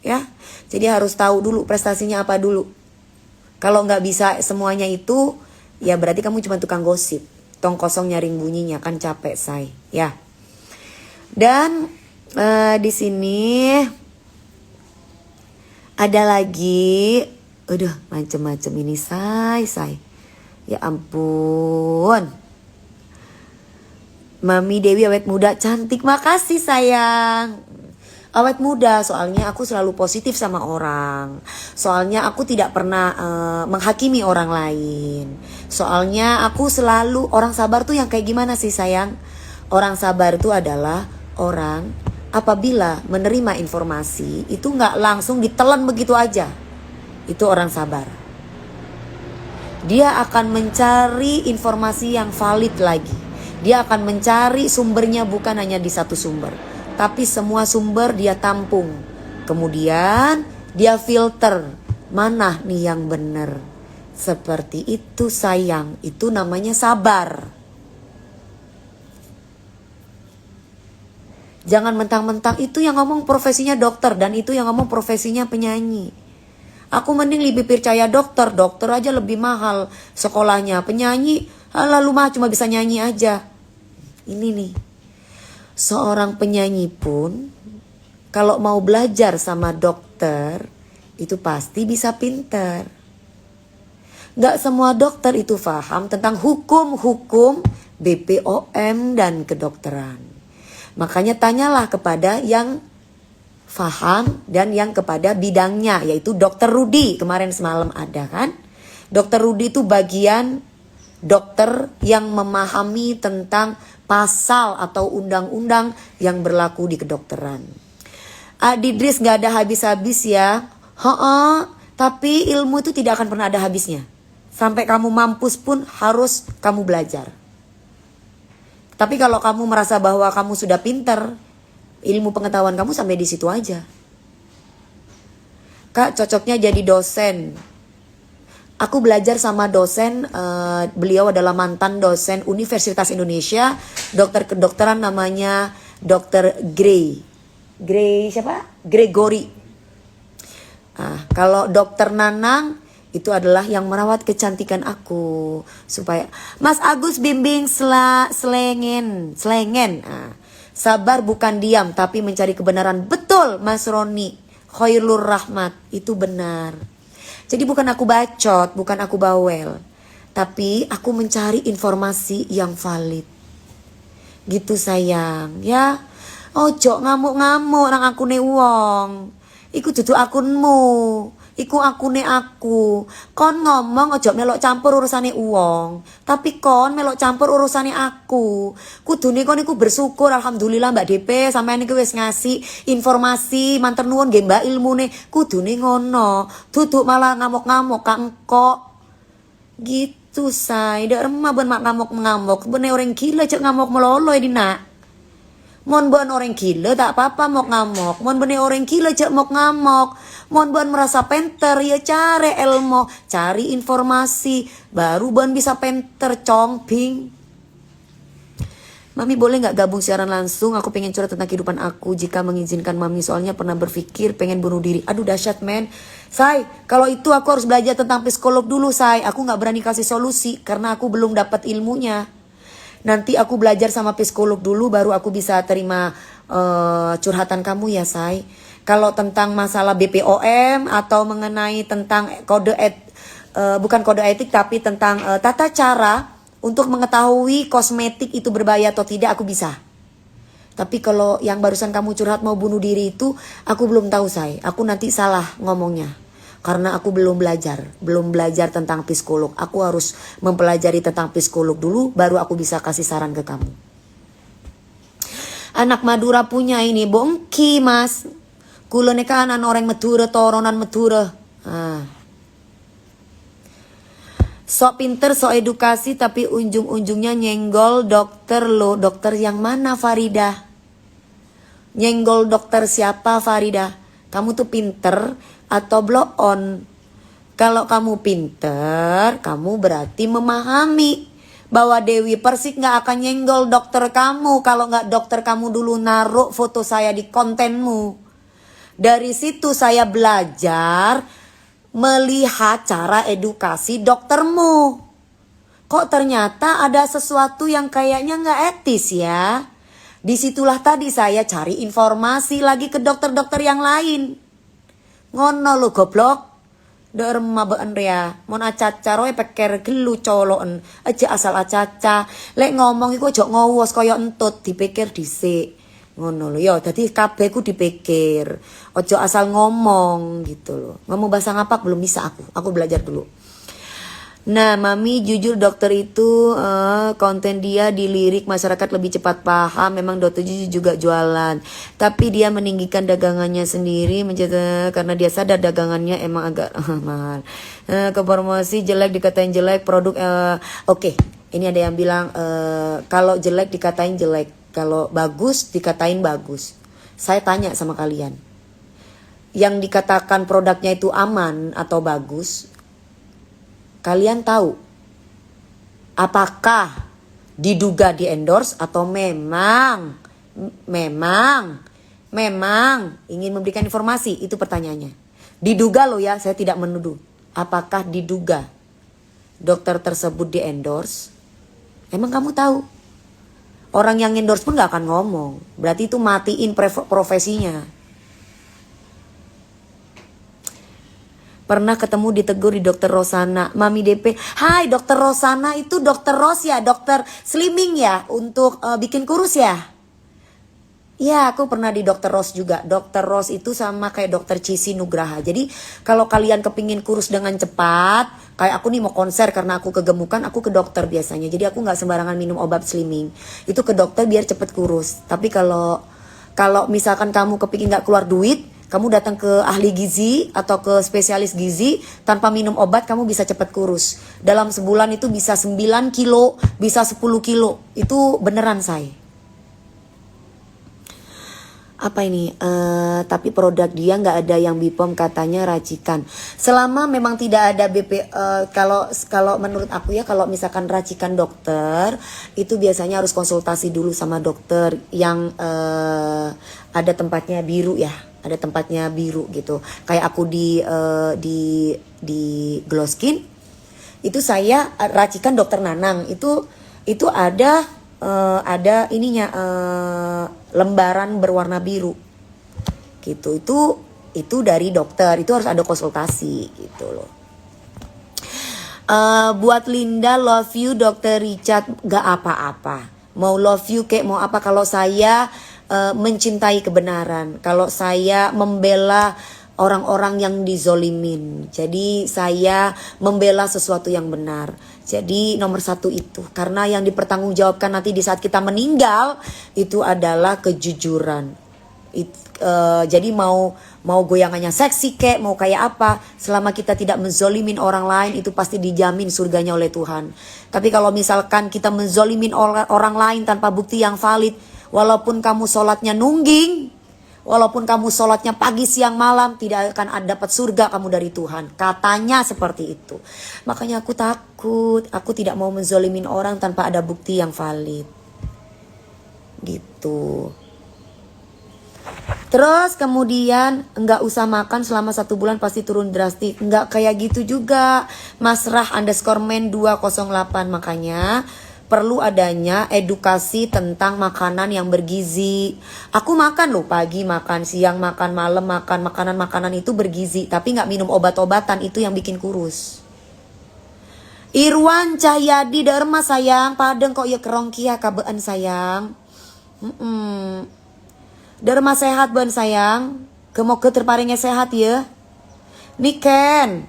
Ya, jadi harus tahu dulu prestasinya apa dulu. Kalau nggak bisa semuanya itu, ya berarti kamu cuma tukang gosip. Tong kosong nyaring bunyinya, kan capek say. Ya. Dan di sini ada lagi, macem-macem ini say. Ya ampun. Mami Dewi awet muda cantik. Makasih sayang. Awet muda soalnya aku selalu positif sama orang. Soalnya aku tidak pernah menghakimi orang lain. Soalnya aku selalu, orang sabar tuh yang kayak gimana sih sayang? Orang sabar itu adalah orang apabila menerima informasi itu nggak langsung ditelan begitu aja. Itu orang sabar. Dia akan mencari informasi yang valid lagi. Dia akan mencari sumbernya bukan hanya di satu sumber, tapi semua sumber dia tampung. Kemudian dia filter, mana nih yang benar. Seperti itu sayang, itu namanya sabar. Jangan mentang-mentang itu yang ngomong profesinya dokter dan itu yang ngomong profesinya penyanyi. Aku mending lebih percaya dokter aja lebih mahal sekolahnya. Penyanyi, lalu mah cuma bisa nyanyi aja. Ini nih, seorang penyanyi pun kalau mau belajar sama dokter, itu pasti bisa pinter. Gak semua dokter itu paham tentang hukum-hukum BPOM dan kedokteran. Makanya tanyalah kepada yang faham dan yang kepada bidangnya, yaitu Dokter Rudi. Kemarin semalam ada kan? Dokter Rudi itu bagian dokter yang memahami tentang pasal atau undang-undang yang berlaku di kedokteran. Adidris gak ada habis-habis ya. Tapi ilmu itu tidak akan pernah ada habisnya. Sampai kamu mampus pun harus kamu belajar. Tapi kalau kamu merasa bahwa kamu sudah pinter, ilmu pengetahuan kamu sampai di situ aja. Kak cocoknya jadi dosen. Aku belajar sama dosen, beliau adalah mantan dosen Universitas Indonesia, dokter kedokteran namanya Dr. Gregory. Kalau Dokter Nanang itu adalah yang merawat kecantikan aku supaya Mas Agus bimbing selengen. Sabar bukan diam tapi mencari kebenaran. Betul Mas Roni Khairul Rahmat, itu benar. Jadi bukan aku bacot, bukan aku bawel, tapi aku mencari informasi yang valid. Gitu sayang ya. Ojo ngamuk-ngamuk nang akune wong. Iku dudu akunmu. Iku akune aku. Kon ngomong ojo melok campur urusane uwong. Tapi kon melok campur urusane aku. Kudune kon iku bersyukur alhamdulillah Mbak DP sampean iku wis ngasih informasi manten nuwun nggih Mbak ilmune. Kudune ngono. Duduk malah ngamuk-ngamuk Kak engkok. Gitu say. Ndak remah ben mak ngamuk-ngamuk. Bene orang gila cek ngamuk melolo ini nak. Mon bon orang gila tak apa-apa mau ngamuk. Mon bene orang gila cek mau ngamuk. Mon bon merasa penter ya cari ilmu, cari informasi, baru bon bisa penter congping. Mami boleh nggak gabung siaran langsung? Aku pengen curhat tentang kehidupan aku jika mengizinkan Mami. Soalnya pernah berpikir pengen bunuh diri. Aduh dahsyat men. Say, kalau itu aku harus belajar tentang psikolog dulu say. Aku nggak berani kasih solusi karena aku belum dapat ilmunya. Nanti aku belajar sama psikolog dulu baru aku bisa terima curhatan kamu ya say. Kalau tentang masalah BPOM atau mengenai tentang bukan kode etik tapi tentang tata cara untuk mengetahui kosmetik itu berbahaya atau tidak aku bisa. Tapi kalau yang barusan kamu curhat mau bunuh diri itu aku belum tahu say. Aku nanti salah ngomongnya. Karena aku belum belajar tentang psikolog. Aku harus mempelajari tentang psikolog dulu, baru aku bisa kasih saran ke kamu. Anak Madura punya ini, bongki mas. Kulone kanan orang Madura, toronan Madura. Sok pinter, sok edukasi, tapi ujung-ujungnya nyenggol dokter lo. Dokter yang mana Farida? Nyenggol dokter siapa Farida? Kamu tuh pinter atau blow on? Kalau kamu pinter, kamu berarti memahami bahwa Dewi Persik gak akan nyenggol dokter kamu kalau gak dokter kamu dulu naruh foto saya di kontenmu. Dari situ saya belajar melihat cara edukasi doktermu. Kok ternyata ada sesuatu yang kayaknya gak etis ya. Disitulah tadi saya cari informasi lagi ke dokter-dokter yang lain. Ngono lo goblok. Dek remah been ria. Mon acaca roe peker gelu coloken. Aja asal acaca. Lek ngomong iku aja ngowos kaya entut dipikir dhisik. Ngono lo ya. Dadi kabeh ku dipikir. Ojo asal ngomong gitu loh. Ngomong bahasa ngapak belum bisa aku. Aku belajar dulu. Nah, Mami jujur dokter itu konten dia dilirik masyarakat lebih cepat paham. Memang dokter jujur juga jualan, tapi dia meninggikan dagangannya sendiri karena dia sadar dagangannya emang agak mahal. Ke promosi jelek dikatain jelek produk. Oke. Ini ada yang bilang kalau jelek dikatain jelek, kalau bagus dikatain bagus. Saya tanya sama kalian, yang dikatakan produknya itu aman atau bagus, kalian tahu apakah diduga di endorse atau memang ingin memberikan informasi? Itu pertanyaannya. Diduga loh ya, saya tidak menuduh. Apakah diduga dokter tersebut di endorse? Emang kamu tahu? Orang yang endorse pun gak akan ngomong. Berarti itu matiin profesinya. Pernah ketemu ditegur di dokter Rosana. Mami DP, hai dokter Rosana itu dokter Ros ya, dokter slimming ya, untuk bikin kurus ya. Ya, aku pernah di dokter Ros juga. Dokter Ros itu sama kayak dokter Cici Nugraha. Jadi kalau kalian kepingin kurus dengan cepat, kayak aku nih mau konser karena aku kegemukan, aku ke dokter biasanya. Jadi aku gak sembarangan minum obat slimming. Itu ke dokter biar cepet kurus. Tapi kalau misalkan kamu kepingin gak keluar duit, kamu datang ke ahli gizi atau ke spesialis gizi, tanpa minum obat kamu bisa cepat kurus. Dalam sebulan itu bisa 9 kilo, bisa 10 kilo. Itu beneran say. Apa ini? Tapi produk dia nggak ada yang BPOM, katanya racikan. Selama memang tidak ada kalau menurut aku ya, kalau misalkan racikan dokter, itu biasanya harus konsultasi dulu sama dokter yang ada tempatnya biru ya. Ada tempatnya biru gitu. Kayak aku di Glow Skin itu saya racikan dokter Nanang. Itu ada ininya lembaran berwarna biru. Gitu. Itu dari dokter. Itu harus ada konsultasi gitu loh. Buat Linda, love you Dokter Richard. Gak apa-apa. Mau love you kayak mau apa, kalau saya mencintai kebenaran, kalau saya membela orang-orang yang dizolimin. Jadi saya membela sesuatu yang benar. Jadi nomor satu itu, karena yang dipertanggungjawabkan nanti di saat kita meninggal itu adalah kejujuran. Jadi mau goyangannya seksi kek, mau kayak apa, selama kita tidak menzolimin orang lain itu pasti dijamin surganya oleh Tuhan. Tapi kalau misalkan kita menzolimin orang lain tanpa bukti yang valid, walaupun kamu sholatnya nungging, walaupun kamu sholatnya pagi siang malam, tidak akan dapat surga kamu dari Tuhan. Katanya seperti itu. Makanya aku takut, aku tidak mau menzolimin orang tanpa ada bukti yang valid. Gitu. Terus kemudian nggak usah makan selama 1 bulan pasti turun drastis. Nggak kayak gitu juga. Masrah_men 208. Makanya perlu adanya edukasi tentang makanan yang bergizi. Aku makan loh, pagi makan, siang makan, malam makan. Makanan-makanan itu bergizi. Tapi nggak minum obat-obatan, itu yang bikin kurus. Irwan Cahyadi Dharma sayang. Padeng kok ya kerongkia kabean sayang. Dharma sehat ban sayang. Kemoga terparingnya sehat ya. Niken.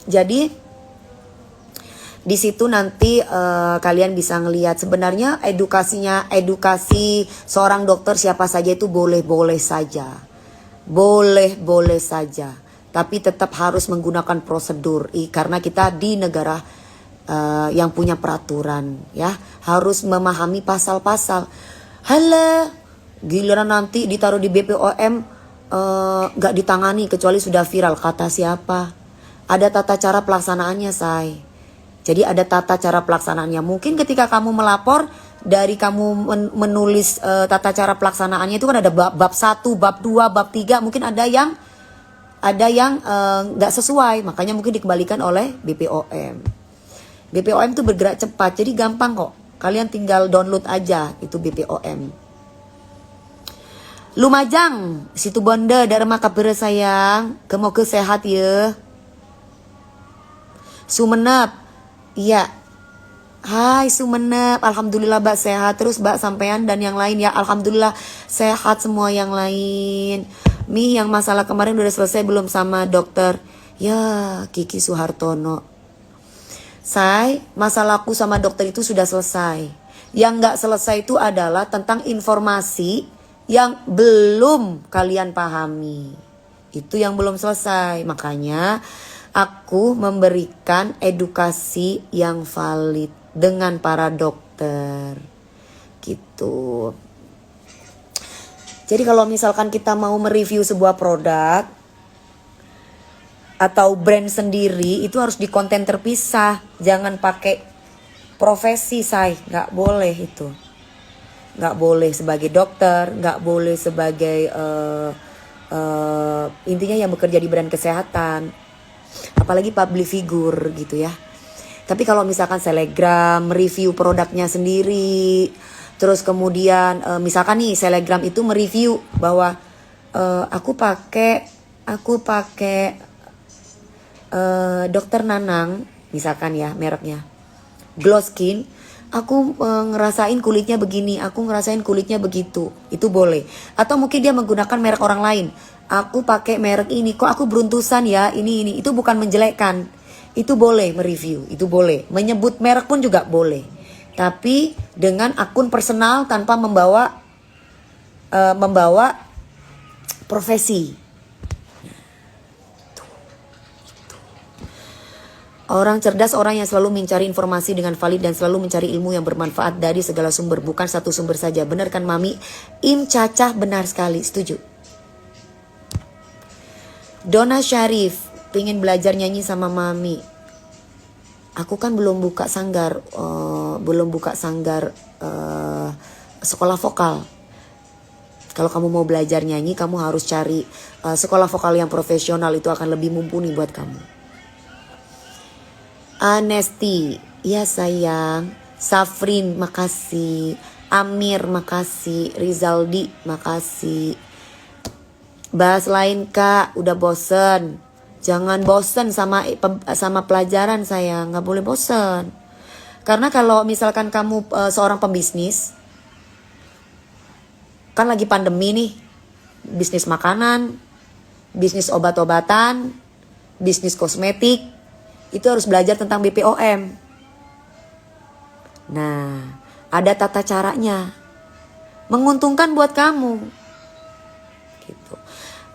Jadi di situ nanti kalian bisa ngelihat sebenarnya edukasi seorang dokter siapa saja itu boleh-boleh saja. Boleh-boleh saja. Tapi tetap harus menggunakan prosedur karena kita di negara yang punya peraturan ya, harus memahami pasal-pasal. Halah, giliran nanti ditaruh di BPOM gak ditangani kecuali sudah viral. Kata siapa? Ada tata cara pelaksanaannya say. Jadi ada tata cara pelaksanaannya. Mungkin ketika kamu melapor, dari kamu menulis tata cara pelaksanaannya itu kan ada bab 1, bab 2, bab 3. Mungkin ada yang gak sesuai, makanya mungkin dikembalikan oleh BPOM. BPOM itu bergerak cepat, jadi gampang kok. Kalian tinggal download aja itu BPOM. Lumajang, situ Bonda, Dharma kabar sayang. Semoga sehat ya. Sumenep, iya. Hai Sumenep, alhamdulillah Mbak sehat. Terus Mbak sampean dan yang lain ya, alhamdulillah sehat semua yang lain. Mi yang masalah kemarin udah selesai belum sama dokter? Ya, Kiki Suhartono. Masalahku sama dokter itu sudah selesai. Yang gak selesai itu adalah tentang informasi yang belum kalian pahami. Itu yang belum selesai. Makanya aku memberikan edukasi yang valid dengan para dokter. Gitu. Jadi kalau misalkan kita mau mereview sebuah produk atau brand sendiri, itu harus di konten terpisah. Jangan pakai profesi say, nggak boleh itu. Nggak boleh sebagai dokter, nggak boleh sebagai intinya yang bekerja di brand kesehatan. Apalagi public figure gitu ya. Tapi kalau misalkan selegram, review produknya sendiri, terus kemudian misalkan nih selegram itu mereview bahwa aku pakai Dokter Nanang, misalkan ya mereknya, Glow Skin, aku ngerasain kulitnya begini, aku ngerasain kulitnya begitu, itu boleh. Atau mungkin dia menggunakan merek orang lain, aku pakai merek ini, kok aku beruntusan ya, ini, itu bukan menjelekkan, itu boleh mereview, itu boleh. Menyebut merek pun juga boleh, tapi dengan akun personal tanpa membawa profesi. Orang cerdas orang yang selalu mencari informasi dengan valid dan selalu mencari ilmu yang bermanfaat dari segala sumber, bukan satu sumber saja. Benar kan Mami? Im Cacah benar sekali, setuju. Dona Syarif pengen belajar nyanyi sama Mami. Aku kan belum buka sanggar sekolah vokal. Kalau kamu mau belajar nyanyi, kamu harus cari sekolah vokal yang profesional, itu akan lebih mumpuni buat kamu. Anesti, ya sayang. Safrin, makasih. Amir, makasih. Rizaldi, makasih. Bahas lain kak, udah bosen. Jangan bosen sama pelajaran sayang, nggak boleh bosen. Karena kalau misalkan kamu seorang pembisnis, kan lagi pandemi nih, bisnis makanan, bisnis obat-obatan, bisnis kosmetik, itu harus belajar tentang BPOM. Nah, ada tata caranya. Menguntungkan buat kamu. Gitu.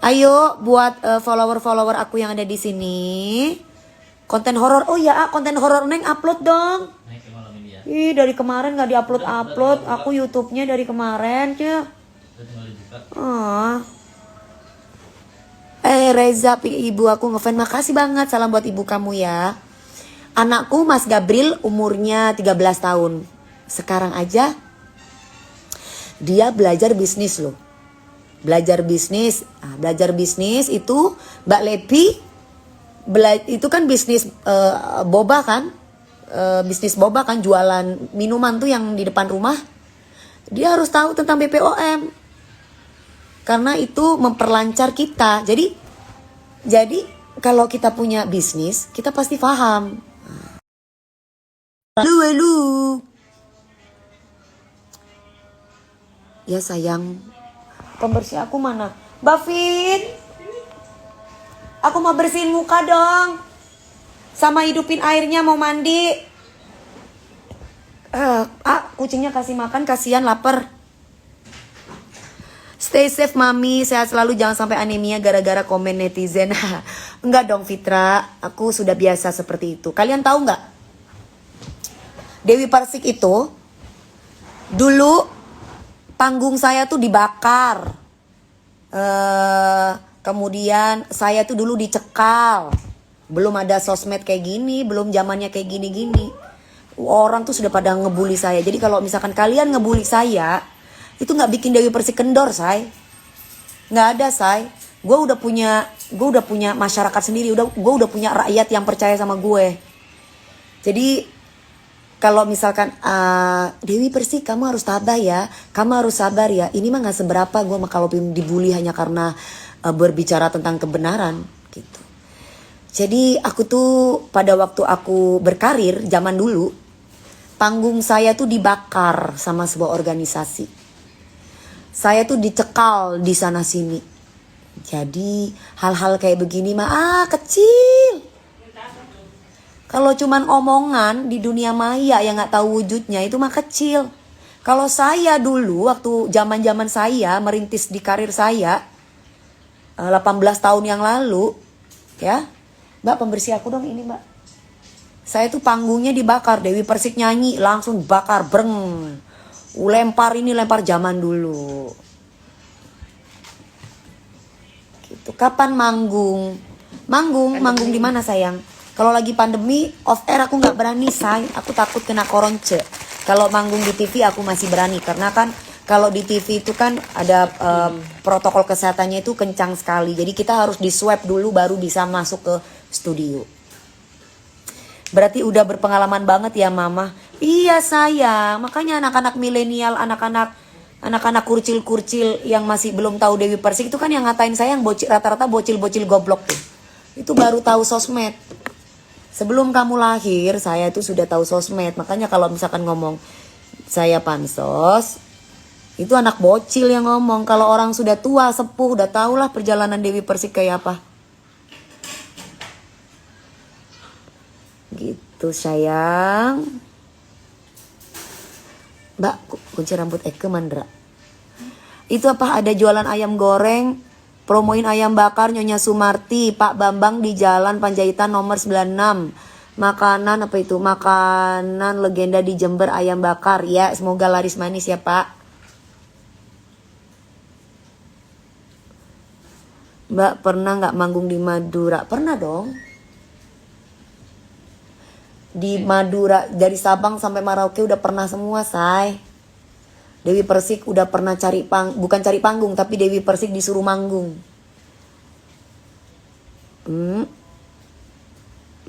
Ayo buat follower-follower aku yang ada di sini. Konten horor. Oh ya, konten horor Neng upload dong. Naik ke malam ini ya. Ih, dari kemarin gak diupload-upload. Aku YouTube-nya dari kemarin, cuy. Udah tinggal dibuka. Reza, ibu aku ngefans. Makasih banget, salam buat ibu kamu ya. Anakku Mas Gabriel umurnya 13 tahun. Sekarang aja dia belajar bisnis loh. Belajar bisnis. Nah, belajar bisnis itu Mbak Lepi itu kan bisnis boba kan? Bisnis boba kan, jualan minuman tuh yang di depan rumah. Dia harus tahu tentang BPOM. Karena itu memperlancar kita. Jadi kalau kita punya bisnis, kita pasti paham. Halo. Ya sayang. Pembersih aku mana? Bafin. Aku mau bersihin muka dong. Sama hidupin airnya mau mandi. Kucingnya kasih makan, kasihan lapar. Stay safe mami, sehat selalu, jangan sampai anemia gara-gara komen netizen. Enggak dong Fitra, aku sudah biasa seperti itu. Kalian tahu nggak? Dewi Persik itu dulu panggung saya tuh dibakar. Kemudian saya tuh dulu dicekal. Belum ada sosmed kayak gini, belum zamannya kayak gini-gini. Orang tuh sudah pada ngebully saya. Jadi kalau misalkan kalian ngebully saya, itu nggak bikin Dewi Persik kendor, say. Nggak ada, say. Gue udah punya masyarakat sendiri. Gue udah punya rakyat yang percaya sama gue. Jadi kalau misalkan Dewi Persik kamu harus tabah ya, kamu harus sabar ya. Ini mah nggak seberapa gue kalau dibully hanya karena berbicara tentang kebenaran gitu. Jadi aku tuh pada waktu aku berkarir zaman dulu, panggung saya tuh dibakar sama sebuah organisasi. Saya tuh dicekal di sana sini. Jadi hal-hal kayak begini mah kecil. Kalau cuman omongan di dunia maya yang nggak tahu wujudnya itu mah kecil. Kalau saya dulu waktu zaman saya merintis di karir saya 18 tahun yang lalu, ya, Mbak pembersih aku dong ini Mbak. Saya tuh panggungnya dibakar, Dewi Persik nyanyi langsung bakar, breng, lempar zaman dulu. Gitu. Kapan manggung? Manggung di mana sayang? Kalau lagi pandemi off air aku nggak berani, say. Aku takut kena koronce. Kalau manggung di TV aku masih berani karena kan kalau di TV itu kan ada protokol kesehatannya itu kencang sekali. Jadi kita harus di swab dulu baru bisa masuk ke studio. Berarti udah berpengalaman banget ya Mama. Iya sayang. Makanya anak-anak milenial, anak-anak kurcil-kurcil yang masih belum tahu Dewi Persik itu kan yang ngatain saya yang rata-rata bocil-bocil goblok tuh. Itu baru tahu sosmed. Sebelum kamu lahir, saya itu sudah tahu sosmed. Makanya kalau misalkan ngomong saya pansos, itu anak bocil yang ngomong. Kalau orang sudah tua, sepuh, udah tahulah perjalanan Dewi Persik kayak apa. Gitu sayang. Mbak, kunci rambut Eke Mandra. Itu apa ada jualan ayam goreng? Promoin ayam bakar Nyonya Sumarti, Pak Bambang di Jalan Panjaitan nomor 96. Makanan apa itu? Makanan legenda di Jember ayam bakar. Ya, semoga laris manis ya, Pak. Mbak pernah nggak manggung di Madura? Pernah dong. Di Madura dari Sabang sampai Merauke udah pernah semua, say. Dewi Persik udah pernah bukan cari panggung, tapi Dewi Persik disuruh manggung.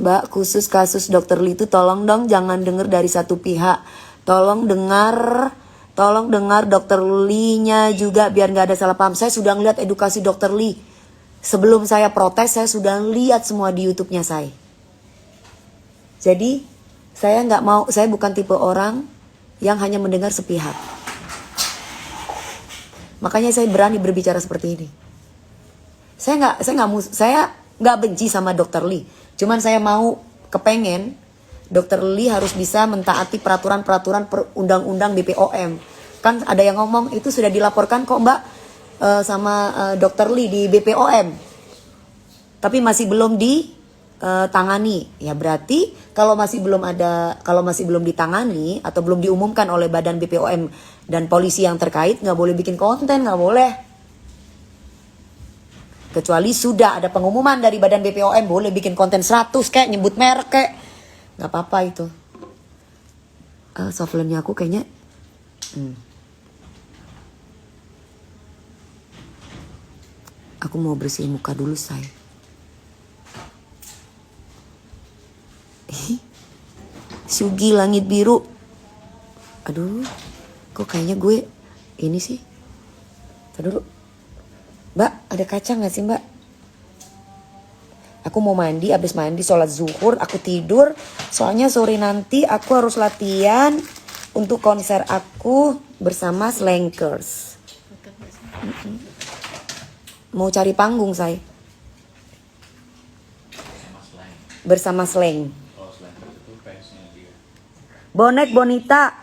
Mbak, khusus kasus Dokter Lee itu tolong dong jangan dengar dari satu pihak. Tolong dengar Dokter Lee-nya juga biar nggak ada salah paham. Saya sudah ngeliat edukasi Dokter Lee. Sebelum saya protes, saya sudah lihat semua di YouTube-nya saya. Jadi saya bukan tipe orang yang hanya mendengar sepihak. Makanya saya berani berbicara seperti ini. Saya nggak benci sama Dokter Lee. Cuman saya mau kepengen Dokter Lee harus bisa mentaati peraturan-peraturan undang-undang BPOM. Kan ada yang ngomong itu sudah dilaporkan kok Mbak sama Dokter Lee di BPOM. Tapi masih belum ditangani. Ya berarti kalau masih belum ditangani atau belum diumumkan oleh badan BPOM dan polisi yang terkait, nggak boleh bikin konten, nggak boleh. Kecuali sudah ada pengumuman dari badan BPOM boleh bikin konten 100 kayak nyebut merek kayak. Nggak apa-apa itu. Softlandnya aku kayaknya aku mau bersihin muka dulu say. Sugi langit biru. Aduh, kok kayaknya gue ini sih. Tunggu dulu. Mbak, ada kaca gak sih Mbak? Aku mau mandi, abis mandi sholat zuhur, aku tidur. Soalnya sore nanti aku harus latihan untuk konser aku bersama Slankers. Mau cari panggung saya. Bersama Slang. Kalau selain itu fansnya dia. Bonek Bonita.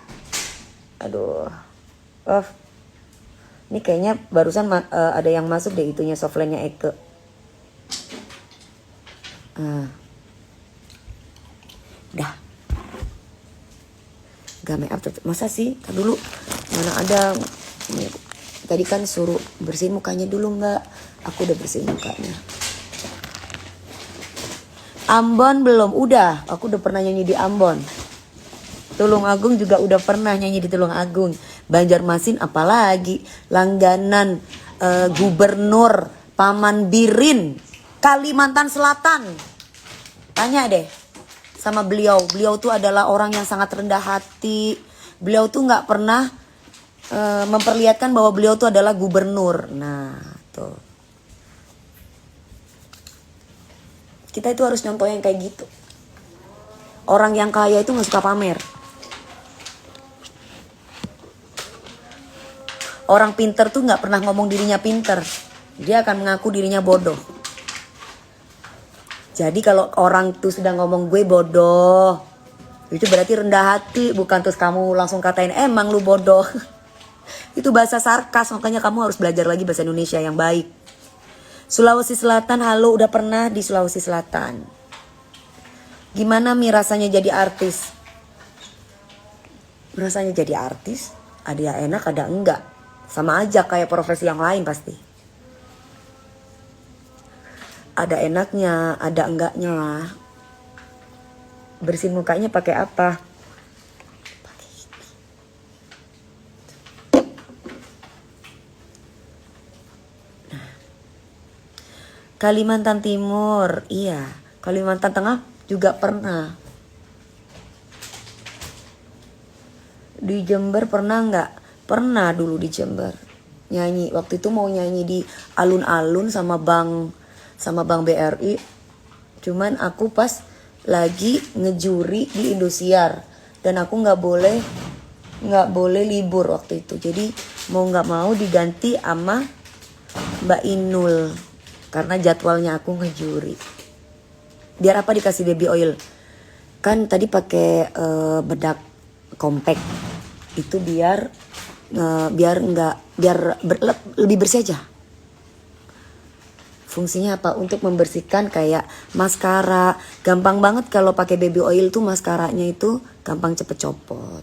Aduh. Ini kayaknya barusan ada yang masuk deh itunya softlandnya Eke. Dah. Gak make up masa sih? Tadi dulu mana ada. Tadi kan suruh bersihin mukanya dulu Mbak. Aku udah bersihin mukanya. Ambon belum? Udah. Aku udah pernah nyanyi di Ambon. Tulung Agung juga udah pernah nyanyi di Tulung Agung. Banjarmasin apalagi. Langganan Gubernur Paman Birin Kalimantan Selatan. Tanya deh sama beliau. Beliau tuh adalah orang yang sangat rendah hati. Beliau tuh gak pernah memperlihatkan bahwa beliau tuh adalah gubernur. Nah tuh. Kita itu harus nyontoh yang kayak gitu. Orang yang kaya itu gak suka pamer. Orang pinter tuh gak pernah ngomong dirinya pinter. Dia akan mengaku dirinya bodoh. Jadi kalau orang tuh sudah ngomong gue bodoh, itu berarti rendah hati. Bukan terus kamu langsung katain emang lu bodoh. Itu bahasa sarkas. Makanya kamu harus belajar lagi bahasa Indonesia yang baik. Sulawesi Selatan, halo, udah pernah di Sulawesi Selatan. Gimana Mi rasanya jadi artis? Rasanya jadi artis, ada yang enak, ada enggak. Sama aja kayak profesi yang lain pasti. Ada enaknya, ada enggaknya lah. Bersihin mukanya pakai apa? Pakai ini. Nah. Kalimantan Timur, iya. Kalimantan Tengah juga pernah. Di Jember pernah nggak? Pernah dulu di Jember. Nyanyi, waktu itu mau nyanyi di alun-alun sama Bang BRI. Cuman aku pas lagi ngejuri di Indosiar dan aku nggak boleh libur waktu itu. Jadi mau nggak mau diganti sama Mbak Inul karena jadwalnya aku ngejuri. Biar apa dikasih baby oil? Kan tadi pakai bedak compact. Itu biar lebih bersih aja. Fungsinya apa? Untuk membersihkan kayak maskara. Gampang banget kalau pakai baby oil tuh maskaranya itu gampang cepet copot.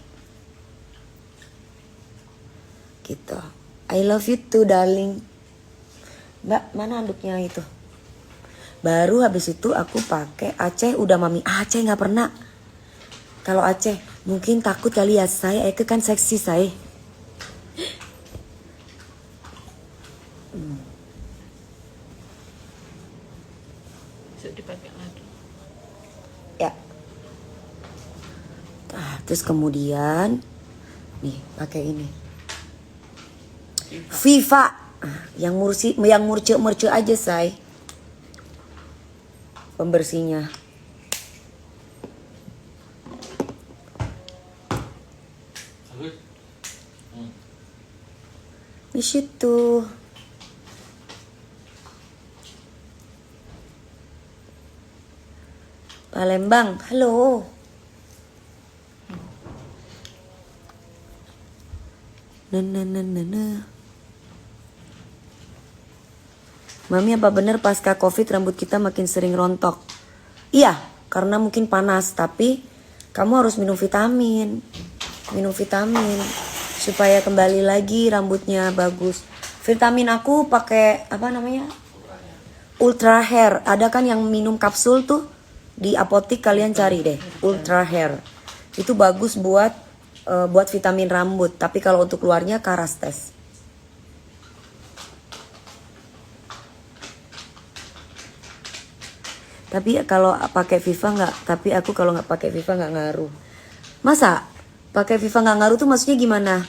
Gitu. I love you too darling. Mbak, mana anduknya itu? Baru habis itu aku pakai Aceh udah mami. Aceh nggak pernah. Kalau Aceh mungkin takut kali ya saya. Eke kan seksi saya. Bisa dipakai lagi. Ya. Nah, terus kemudian nih pakai ini. Viva. Yang murce aja say. Pembersihnya. Miss you too. Palembang, halo. Nah. Mami, apa bener pasca covid rambut kita makin sering rontok? Iya, karena mungkin panas, tapi kamu harus minum vitamin. Minum vitamin supaya kembali lagi rambutnya bagus. Vitamin aku pakai apa namanya? Ultra Hair. Ada kan yang minum kapsul tuh di apotik, kalian cari deh. Ultra Hair. Itu bagus buat vitamin rambut, tapi kalau untuk luarnya Karastes. Tapi kalau pakai Viva nggak, tapi aku kalau nggak pakai Viva nggak ngaruh. Masa pakai Viva nggak ngaruh tuh maksudnya gimana?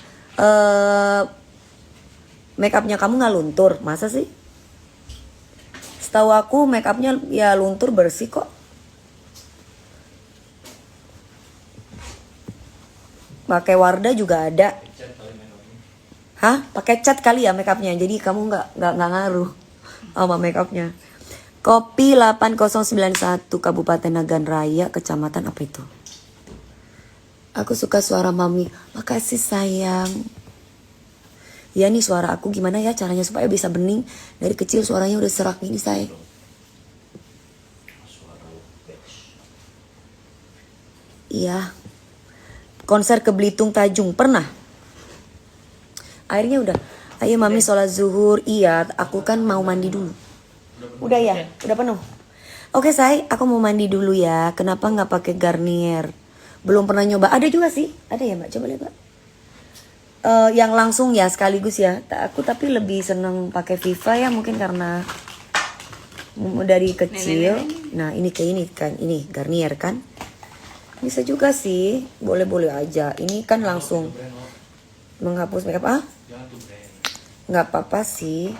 Make upnya kamu nggak luntur, masa sih? Setahu aku make upnya ya luntur bersih kok. Pakai Wardah juga ada. Hah? Pakai cat kali ya make upnya. Jadi kamu nggak ngaruh sama make upnya. Kopi 8091 Kabupaten Nagan Raya, Kecamatan apa itu? Aku suka suara mami. Makasih sayang. Ya nih suara aku gimana ya caranya supaya bisa bening. Dari kecil suaranya udah serak gini say. Iya. Konser ke Belitung Tajung pernah? Akhirnya udah. Ayo mami sholat zuhur. Iya, aku kan mau mandi dulu. Udah ya, udah penuh. Oke say, aku mau mandi dulu ya. Kenapa nggak pakai Garnier? Belum pernah nyoba. Ada juga sih, ada ya mbak. Coba lihat mbak. Yang langsung ya sekaligus ya. Aku tapi lebih seneng pakai Viva ya, mungkin karena dari kecil. Nah ini kayak ini kan, ini Garnier kan. Bisa juga sih, boleh-boleh aja. Ini kan langsung menghapus makeup. Ah? Nggak apa-apa sih.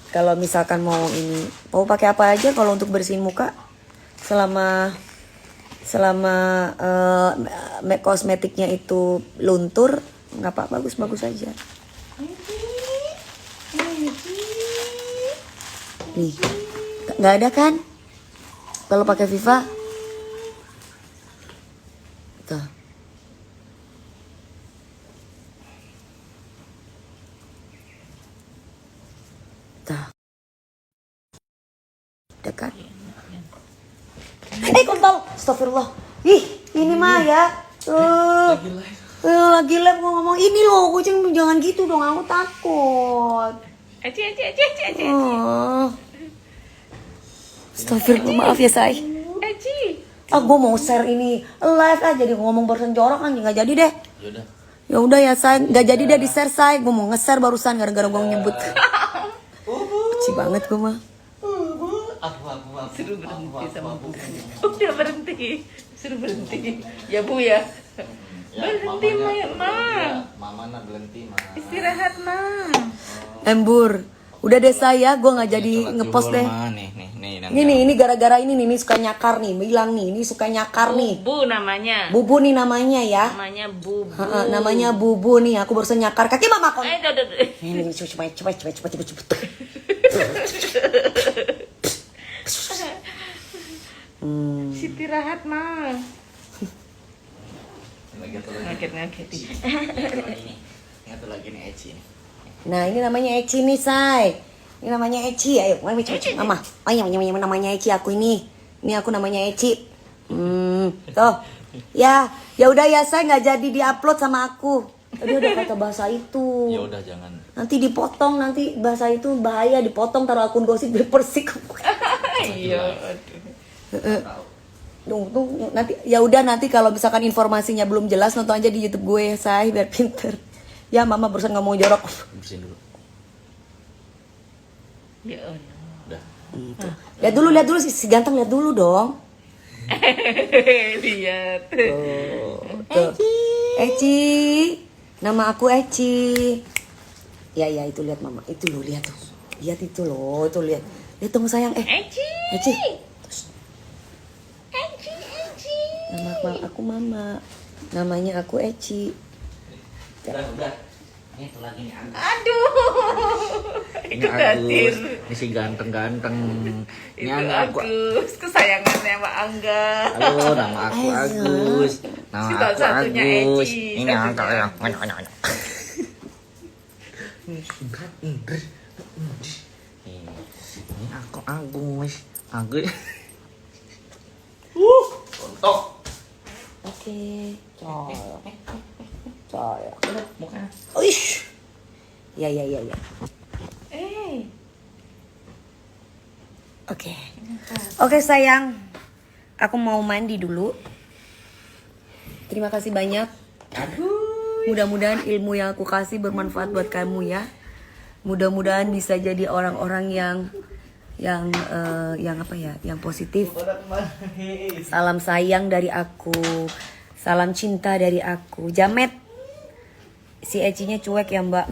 Kalau misalkan mau ini, mau pakai apa aja kalau untuk bersihin muka selama kosmetiknya itu luntur, nggak apa, bagus aja. Nih, nggak ada kan? Kalau pakai Viva, tuh. Dekat. Kontol. Astagfirullah. Ih, ini mah ya. Lagi live mau ngomong ini loh, kucing jangan gitu dong, aku takut. Aci. Oh. Astagfirullah, maaf ya say. Aci. Gue mau share ini live aja, jadi ngomong barusan jorok kan nggak jadi deh. Ya udah ya say, nggak jadi deh di share say. Gue mau nge-share barusan gara-gara gue nyebut. Kecil banget gue mah. Suruh berhenti sama bu. Udah berhenti. Suruh berhenti. Ya bu ya. Berhenti ma. Mama nak berhenti mah. Istirahat ma. Embur. Udah deh saya, gue nggak jadi ngepost deh. Ini gara-gara ini suka nyakar nih, bilang nih, ini suka nyakar nih. Bu namanya. Bubu nih namanya ya. Namanya bubu. Namanya Bubu nih, aku barusan nyakar kaki mama kon. Ini cepet. Istirahat ma. Ngaget. Satu lagi nih Eci nih. Nah ini namanya Eci nih say. Ini namanya Eci. Ayo mami cepet mama. Ayo namanya Eci aku ini. Ini aku namanya Eci. Tuh. Ya udah ya saya nggak jadi diupload sama aku. Tadi udah kata bahasa itu. Ya udah jangan. Nanti dipotong, nanti bahasa itu bahaya dipotong, taruh akun gosip Persik. Iya. Tuh nanti ya udah, nanti kalau misalkan informasinya belum jelas nonton aja di YouTube gue say biar pinter. Ya mama barusan nggak mau jorok. Bersihin dulu. Ya Allah. Udah. Lihat dulu si ganteng, lihat dulu dong. Lihat. Tuh. Eci. Nama aku Eci. Ya itu lihat mama. Itu lo lihat tuh. Lihat itu loh, itu lihat. Lihat dong sayang. Eci. Eci. Eci. Nama aku mama. Namanya aku Eci. Udah. Ini itu lagi nih Angga. Aduh. Ini Ikut hadir. Agus. Ini si ganteng-ganteng. Ini Itu aku. Agus, kesayangannya Mbak Angga. Halo, nama aku Agus. Nama aku Satu-satunya Agus. Eci, Ini satunya. Angga ya. Ini aku Agus. Agus. Untuk. Oke. Coy. Mukanya. Uish. Ya. Oke. Oke sayang. Aku mau mandi dulu. Terima kasih banyak. Mudah-mudahan ilmu yang aku kasih bermanfaat buat kamu ya. Mudah-mudahan bisa jadi orang-orang yang apa ya, yang positif. Salam sayang dari aku. Salam cinta dari aku. Jamet. Si Ecinya cuek ya Mbak.